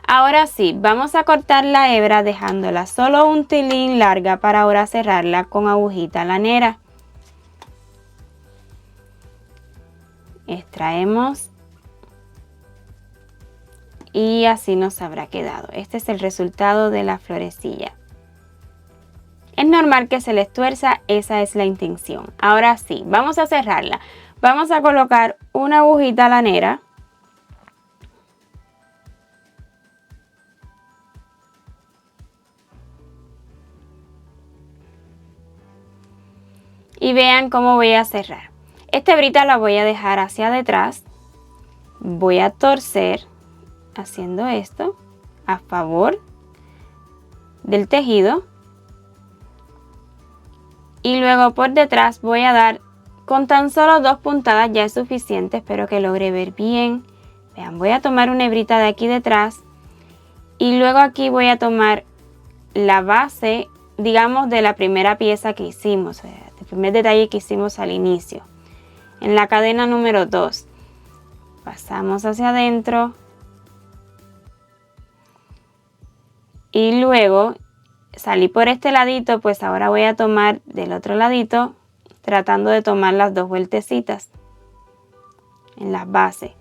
Ahora sí, vamos a cortar la hebra dejándola solo un tilín larga para ahora cerrarla con agujita lanera. Extraemos y así nos habrá quedado. Este es el resultado de la florecilla. Es normal que se les tuerza, esa es la intención. Ahora sí, vamos a cerrarla. Vamos a colocar una agujita lanera. Y vean cómo voy a cerrar. Esta hebrita la voy a dejar hacia detrás. Voy a torcer haciendo esto a favor del tejido. Y luego por detrás voy a dar, con tan solo 2 puntadas ya es suficiente, espero que logre ver bien. Vean, voy a tomar una hebrita de aquí detrás y luego aquí voy a tomar la base, digamos, de la primera pieza que hicimos, el primer detalle que hicimos al inicio. En la cadena número 2, pasamos hacia adentro y luego salí por este ladito, pues ahora voy a tomar del otro ladito, tratando de tomar las 2 vueltecitas en las bases.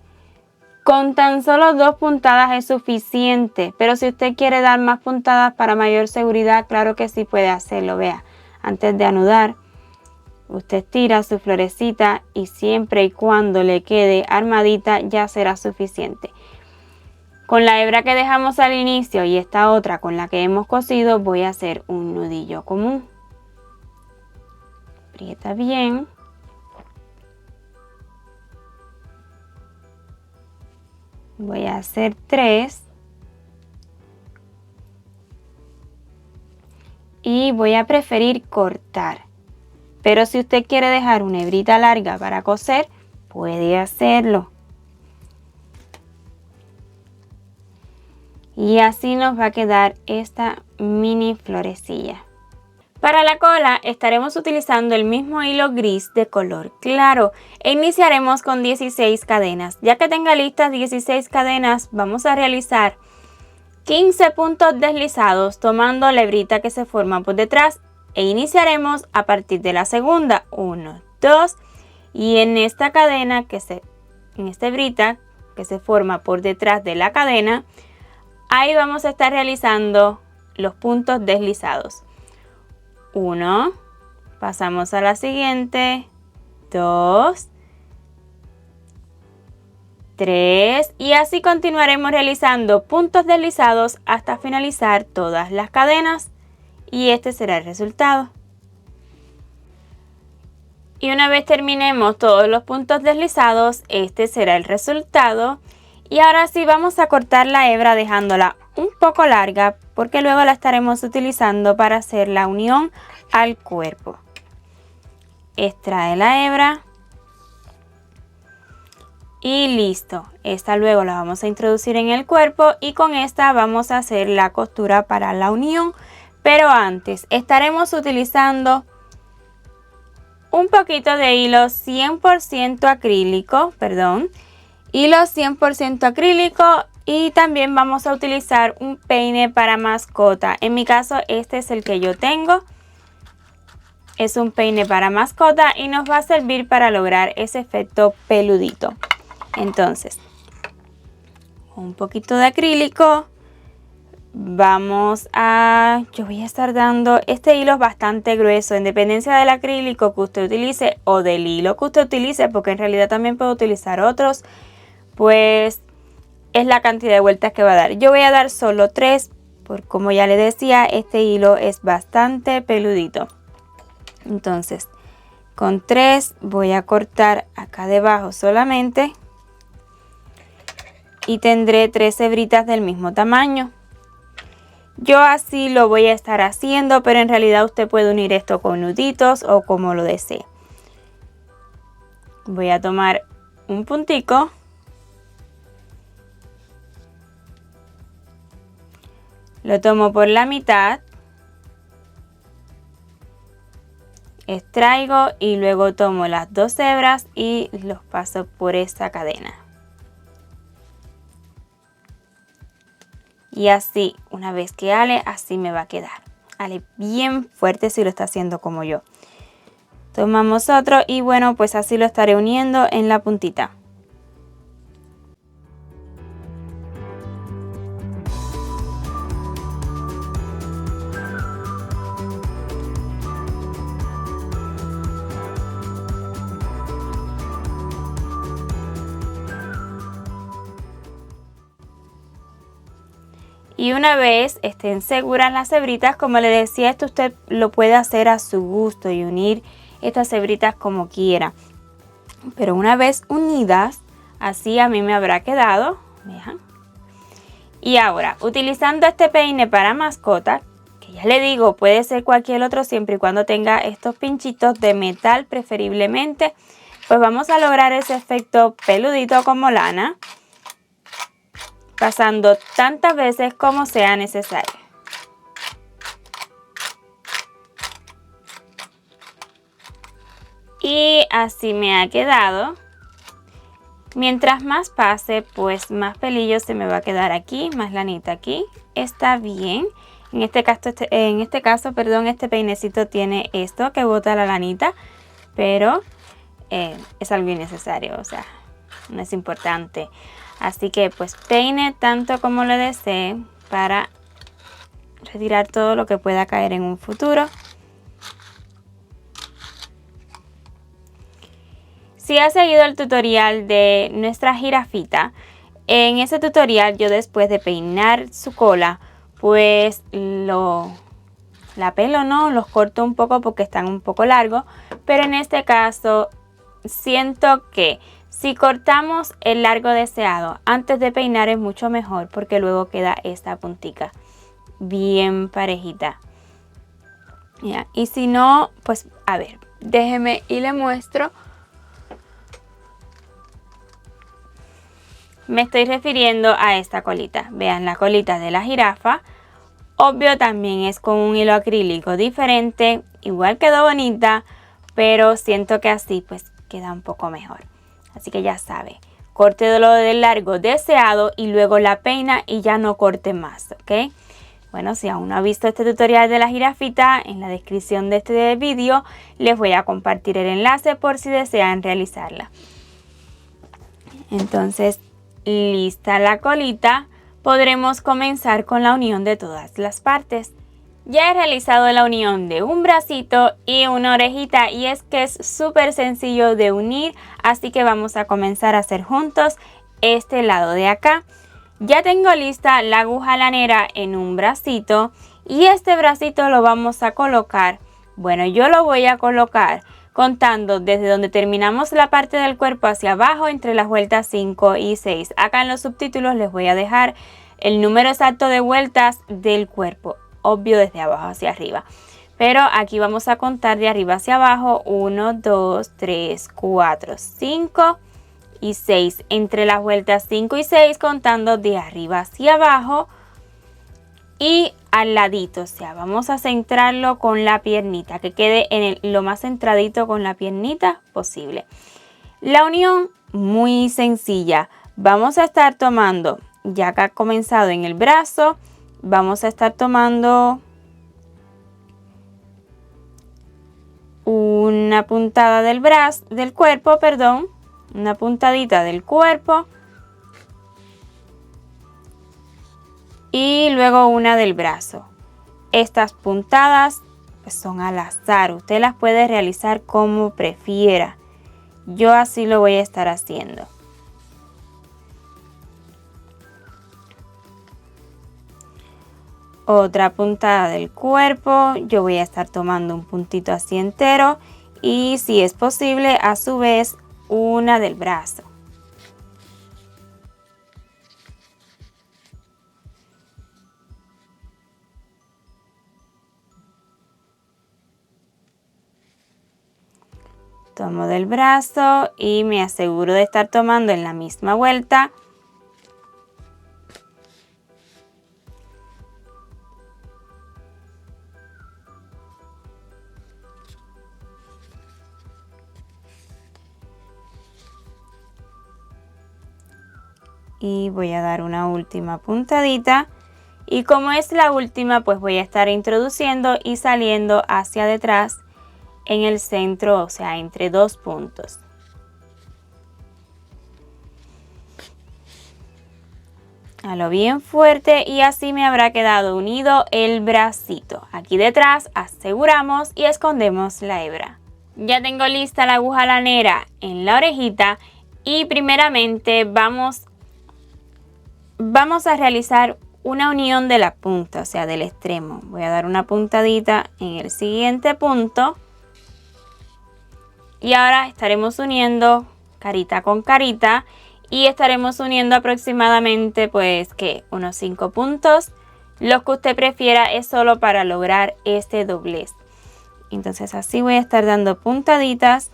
Con tan solo 2 puntadas es suficiente, pero si usted quiere dar más puntadas para mayor seguridad, claro que sí puede hacerlo. Vea, antes de anudar, usted tira su florecita y siempre y cuando le quede armadita ya será suficiente. Con la hebra que dejamos al inicio y esta otra con la que hemos cosido, voy a hacer un nudillo común. Aprieta bien. Voy a hacer 3. Y voy a preferir cortar. Pero si usted quiere dejar una hebrita larga para coser, puede hacerlo. Y así nos va a quedar esta mini florecilla. Para la cola estaremos utilizando el mismo hilo gris de color claro e iniciaremos con 16 cadenas. Ya que tenga listas 16 cadenas, vamos a realizar 15 puntos deslizados tomando la hebrita que se forma por detrás e iniciaremos a partir de la segunda. 1, 2 y en esta cadena en esta hebrita que se forma por detrás de la cadena, ahí vamos a estar realizando los puntos deslizados. 1, pasamos a la siguiente, 2, 3 y así continuaremos realizando puntos deslizados hasta finalizar todas las cadenas y este será el resultado. Y una vez terminemos todos los puntos deslizados, este será el resultado. Y ahora sí vamos a cortar la hebra dejándola un poco larga porque luego la estaremos utilizando para hacer la unión al cuerpo. Extrae la hebra y listo. Esta luego la vamos a introducir en el cuerpo y con esta vamos a hacer la costura para la unión. Pero antes estaremos utilizando un poquito de hilo 100% acrílico, hilo 100% acrílico y también vamos a utilizar un peine para mascota. En mi caso este es el que yo tengo. Es un peine para mascota y nos va a servir para lograr ese efecto peludito. Entonces, un poquito de acrílico. Yo voy a estar dando, este hilo es bastante grueso, en dependencia del acrílico que usted utilice o del hilo que usted utilice, porque en realidad también puedo utilizar otros, pues es la cantidad de vueltas que va a dar. Yo voy a dar solo 3, porque como ya le decía, este hilo es bastante peludito. Entonces, con 3 voy a cortar acá debajo solamente y tendré 3 hebritas del mismo tamaño. Yo así lo voy a estar haciendo, pero en realidad usted puede unir esto con nuditos o como lo desee. Voy a tomar un puntico. Lo tomo por la mitad. Extraigo y luego tomo las 2 hebras y los paso por esta cadena. Y así, una vez que ale, así me va a quedar. Ale bien fuerte si lo está haciendo como yo. Tomamos otro y bueno, pues así lo estaré uniendo en la puntita. Y una vez estén seguras las hebritas, como le decía, esto usted lo puede hacer a su gusto y unir estas hebritas como quiera. Pero una vez unidas, así a mí me habrá quedado. Vean. Y ahora, utilizando este peine para mascota, que ya le digo, puede ser cualquier otro siempre y cuando tenga estos pinchitos de metal preferiblemente, pues vamos a lograr ese efecto peludito como lana, pasando tantas veces como sea necesario. Y así me ha quedado. Mientras más pase, pues más pelillo se me va a quedar aquí, más lanita aquí. Está bien. En este caso, este peinecito tiene esto que bota la lanita, pero es algo innecesario, o sea, no es importante. Así que pues peine tanto como lo desee para retirar todo lo que pueda caer en un futuro. Si has seguido el tutorial de nuestra jirafita, en ese tutorial yo después de peinar su cola, pues la pelo no, los corto un poco porque están un poco largos, pero en este caso siento que si cortamos el largo deseado antes de peinar es mucho mejor porque luego queda esta puntica bien parejita. Ya, y si no, pues a ver, déjeme y le muestro. Me estoy refiriendo a esta colita. Vean la colita de la jirafa. Obvio también es con un hilo acrílico diferente. Igual quedó bonita, pero siento que así pues queda un poco mejor. Así que ya sabe, corte lo del largo deseado y luego la peina y ya no corte más, ¿ok? Bueno, si aún no ha visto este tutorial de la jirafita, en la descripción de este vídeo les voy a compartir el enlace por si desean realizarla. Entonces, lista la colita, podremos comenzar con la unión de todas las partes. Ya he realizado la unión de un bracito y una orejita y es que es súper sencillo de unir, así que vamos a comenzar a hacer juntos este lado de acá. Ya tengo lista la aguja lanera en un bracito y este bracito lo vamos a colocar, bueno, yo lo voy a colocar contando desde donde terminamos la parte del cuerpo hacia abajo entre las vueltas 5 y 6. Acá en los subtítulos les voy a dejar el número exacto de vueltas del cuerpo, obvio desde abajo hacia arriba. Pero aquí vamos a contar de arriba hacia abajo 1, 2, 3, 4, 5 y 6. Entre las vueltas 5 y 6 contando de arriba hacia abajo y al ladito, o sea, vamos a centrarlo con la piernita, que quede en lo más centradito con la piernita posible. La unión muy sencilla, vamos a estar tomando, ya que ha comenzado en el brazo, vamos a estar tomando una puntada del brazo, del cuerpo, perdón, una puntadita del cuerpo. Y luego una del brazo. Estas puntadas pues son al azar, usted las puede realizar como prefiera. Yo así lo voy a estar haciendo. Otra puntada del cuerpo, yo voy a estar tomando un puntito así entero y si es posible a su vez una del brazo. Tomo del brazo y me aseguro de estar tomando en la misma vuelta. Y voy a dar una última puntadita. Y como es la última, pues voy a estar introduciendo y saliendo hacia detrás en el centro, o sea, entre dos puntos. Halo bien fuerte y así me habrá quedado unido el bracito. Aquí detrás aseguramos y escondemos la hebra. Ya tengo lista la aguja lanera en la orejita y primeramente vamos a realizar una unión de la punta, o sea, del extremo. Voy a dar una puntadita en el siguiente punto. Y ahora estaremos uniendo carita con carita y estaremos uniendo aproximadamente pues que unos 5 puntos. Lo que usted prefiera es solo para lograr este doblez. Entonces así voy a estar dando puntaditas,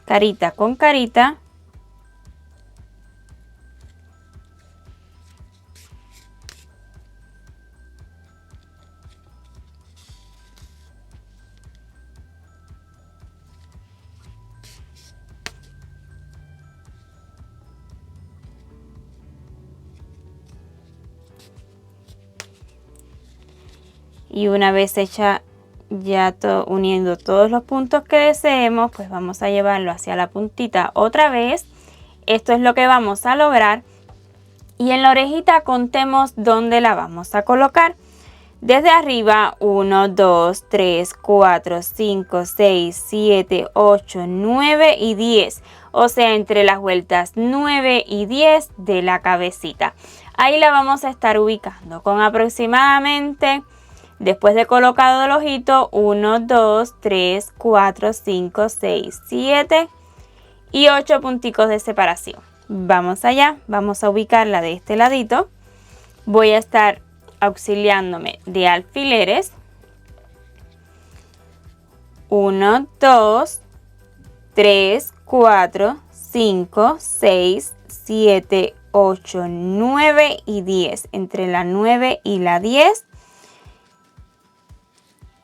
carita con carita. Y una vez hecha ya uniendo todos los puntos que deseemos, pues vamos a llevarlo hacia la puntita otra vez. Esto es lo que vamos a lograr. Y en la orejita contemos dónde la vamos a colocar. Desde arriba 1, 2, 3, 4, 5, 6, 7, 8, 9 y 10. O sea, entre las vueltas 9 y 10 de la cabecita. Ahí la vamos a estar ubicando con aproximadamente, después de colocado el ojito, 1, 2, 3, 4, 5, 6, 7 y 8 punticos de separación. Vamos allá, vamos a ubicarla de este ladito. Voy a estar auxiliándome de alfileres. 1, 2, 3, 4, 5, 6, 7, 8, 9 y 10. Entre la 9 y la 10.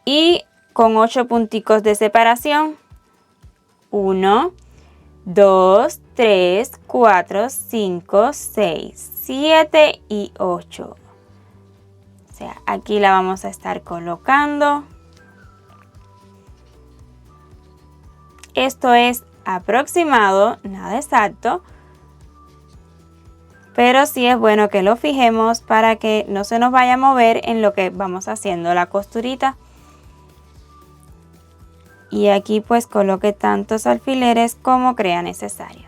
Y con 8 punticos de separación. 1, 2, 3, 4, 5, 6, 7 y 8. O sea, aquí la vamos a estar colocando. Esto es aproximado, nada exacto. Pero sí es bueno que lo fijemos para que no se nos vaya a mover en lo que vamos haciendo la costurita. Y aquí pues coloque tantos alfileres como crea necesario.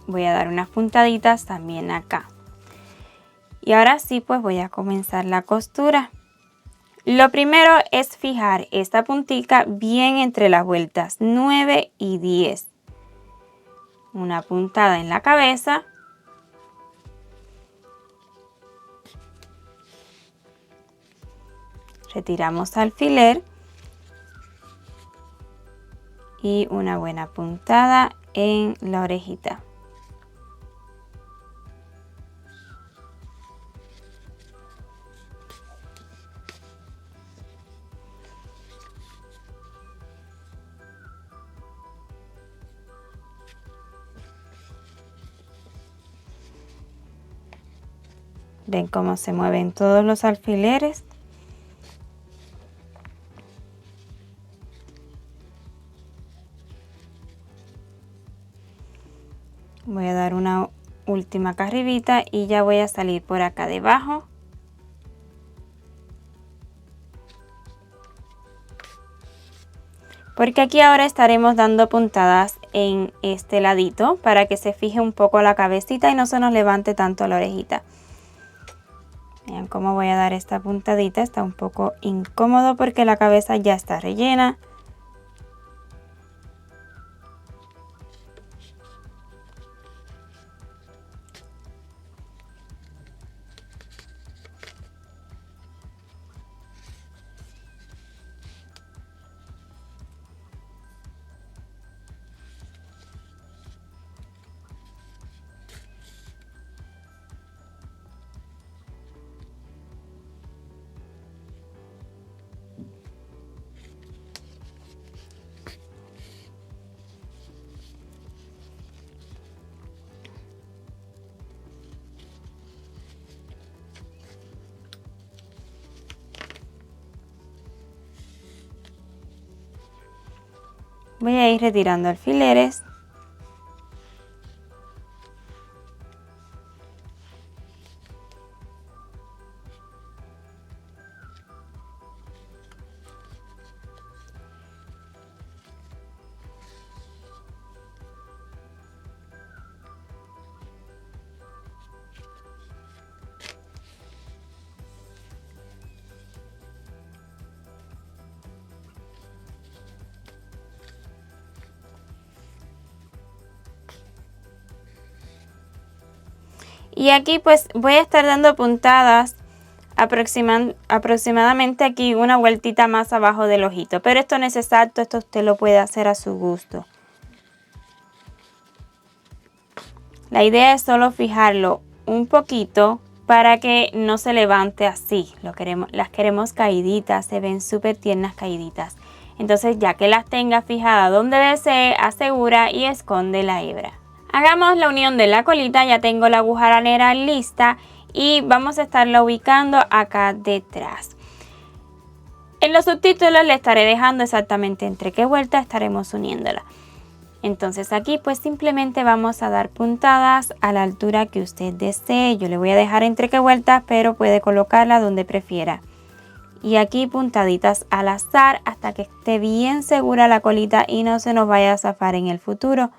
Voy a dar unas puntaditas también acá. Y ahora sí pues voy a comenzar la costura. Lo primero es fijar esta puntica bien entre las vueltas 9 y 10. Una puntada en la cabeza. Retiramos alfiler. Y una buena puntada en la orejita. Ven cómo se mueven todos los alfileres. Voy a dar una última acá arribita y ya voy a salir por acá debajo. Porque aquí ahora estaremos dando puntadas en este ladito para que se fije un poco la cabecita y no se nos levante tanto la orejita. Vean cómo voy a dar esta puntadita, está un poco incómodo porque la cabeza ya está rellena. Voy a ir retirando alfileres. Y aquí pues voy a estar dando puntadas aproximadamente aquí una vueltita más abajo del ojito. Pero esto no es exacto, esto usted lo puede hacer a su gusto. La idea es solo fijarlo un poquito para que no se levante así. Las queremos caíditas, se ven súper tiernas caíditas. Entonces ya que las tenga fijadas donde desee, asegura y esconde la hebra. Hagamos la unión de la colita, ya tengo la aguja aranera lista y vamos a estarla ubicando acá detrás. En los subtítulos le estaré dejando exactamente entre qué vuelta estaremos uniéndola. Entonces aquí pues simplemente vamos a dar puntadas a la altura que usted desee. Yo le voy a dejar entre qué vueltas, pero puede colocarla donde prefiera. Y aquí puntaditas al azar hasta que esté bien segura la colita y no se nos vaya a zafar en el futuro.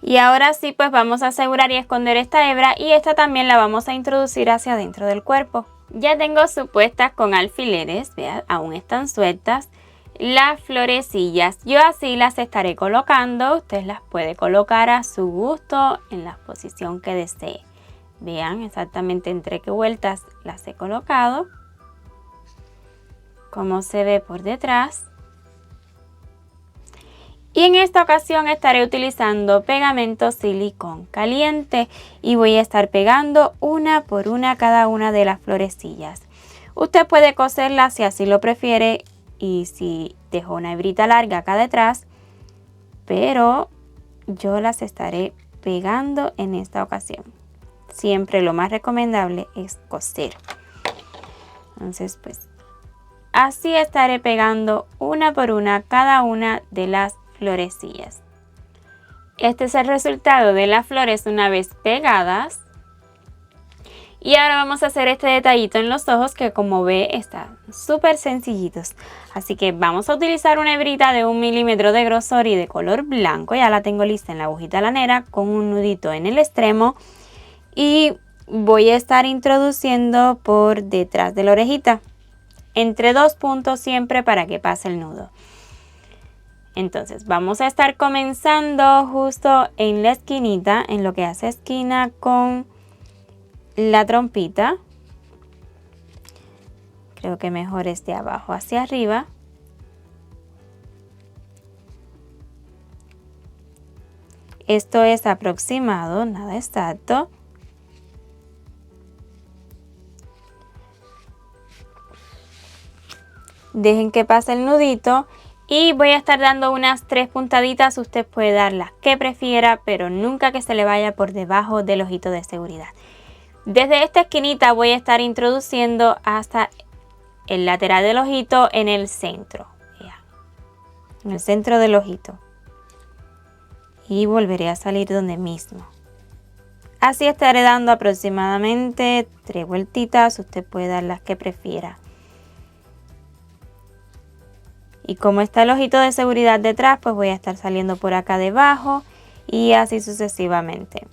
Y ahora sí pues vamos a asegurar y esconder esta hebra y esta también la vamos a introducir hacia adentro del cuerpo. Ya tengo supuestas con alfileres, vean, aún están sueltas, las florecillas. Yo así las estaré colocando, usted las puede colocar a su gusto en la posición que desee. Vean exactamente entre qué vueltas las he colocado, cómo se ve por detrás. Y en esta ocasión estaré utilizando pegamento silicón caliente y voy a estar pegando una por una cada una de las florecillas. Usted puede coserlas si así lo prefiere y si dejó una hebrita larga acá detrás, pero yo las estaré pegando en esta ocasión. Siempre lo más recomendable es coser. Entonces pues así estaré pegando una por una cada una de las florecillas. Este es el resultado de las flores una vez pegadas. Y ahora vamos a hacer este detallito en los ojos que como ve están súper sencillitos. Así que vamos a utilizar una hebrita de 1 milímetro de grosor y de color blanco. Ya la tengo lista en la agujita lanera con un nudito en el extremo. Y voy a estar introduciendo por detrás de la orejita. Entre 2 puntos siempre para que pase el nudo. Entonces vamos a estar comenzando justo en la esquinita, en lo que hace esquina con la trompita. Creo que mejor es de abajo hacia arriba. Esto es aproximado, nada exacto. Dejen que pase el nudito. Y voy a estar dando unas 3 puntaditas, usted puede dar las que prefiera, pero nunca que se le vaya por debajo del ojito de seguridad. Desde esta esquinita voy a estar introduciendo hasta el lateral del ojito en el centro. En el centro del ojito. Y volveré a salir donde mismo. Así estaré dando aproximadamente 3 vueltitas, usted puede dar las que prefiera. Y como está el ojito de seguridad detrás, pues voy a estar saliendo por acá debajo y así sucesivamente.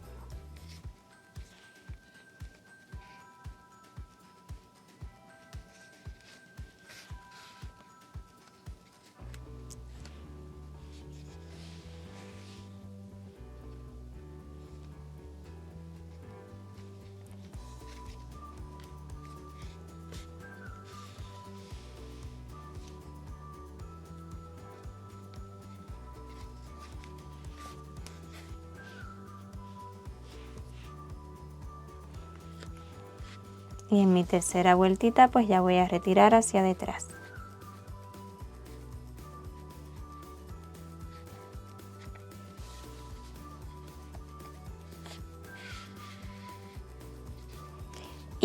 Y en mi tercera vueltita pues ya voy a retirar hacia detrás.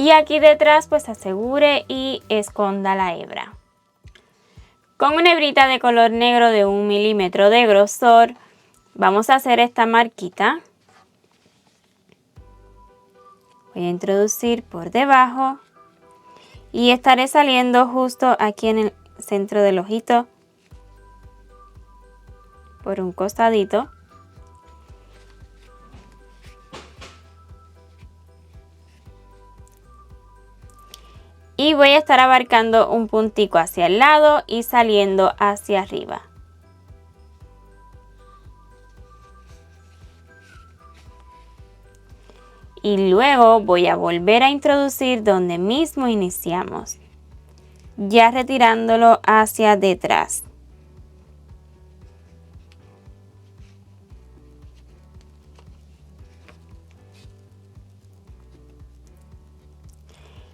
Y aquí detrás pues asegure y esconda la hebra. Con una hebrita de color negro de 1 milímetro de grosor vamos a hacer esta marquita. Voy a introducir por debajo y estaré saliendo justo aquí en el centro del ojito por un costadito. Y voy a estar abarcando un puntico hacia el lado y saliendo hacia arriba. Y luego voy a volver a introducir donde mismo iniciamos, ya retirándolo hacia detrás.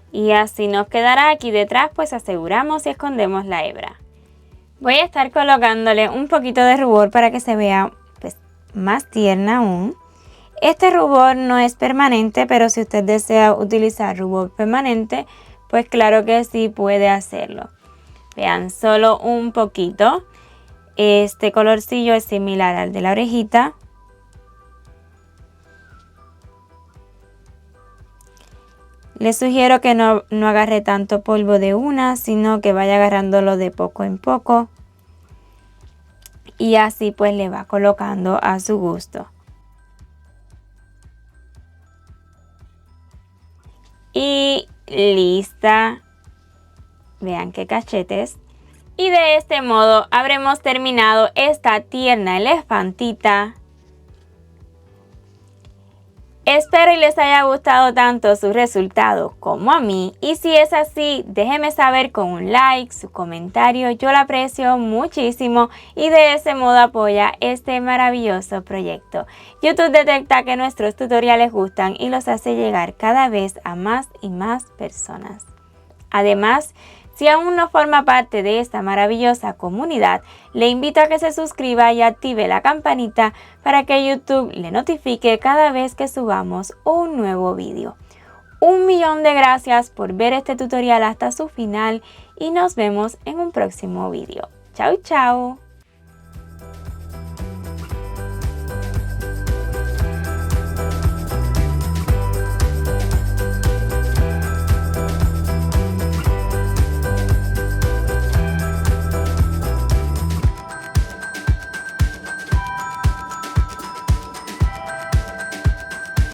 Y así nos quedará aquí detrás, pues aseguramos y escondemos la hebra. Voy a estar colocándole un poquito de rubor para que se vea pues, más tierna aún. Este rubor no es permanente, pero si usted desea utilizar rubor permanente, pues claro que sí puede hacerlo. Vean, solo un poquito. Este colorcillo es similar al de la orejita. Les sugiero que no agarre tanto polvo de una, sino que vaya agarrándolo de poco en poco. Y así pues le va colocando a su gusto. Y lista. Vean qué cachetes. Y de este modo habremos terminado esta tierna elefantita. Espero y les haya gustado tanto su resultado como a mí, y si es así, déjenme saber con un like, su comentario, yo lo aprecio muchísimo y de ese modo apoya este maravilloso proyecto. YouTube detecta que nuestros tutoriales gustan y los hace llegar cada vez a más y más personas. Además, si aún no forma parte de esta maravillosa comunidad, le invito a que se suscriba y active la campanita para que YouTube le notifique cada vez que subamos un nuevo vídeo. 1.000.000 de gracias por ver este tutorial hasta su final y nos vemos en un próximo vídeo. Chao, chao.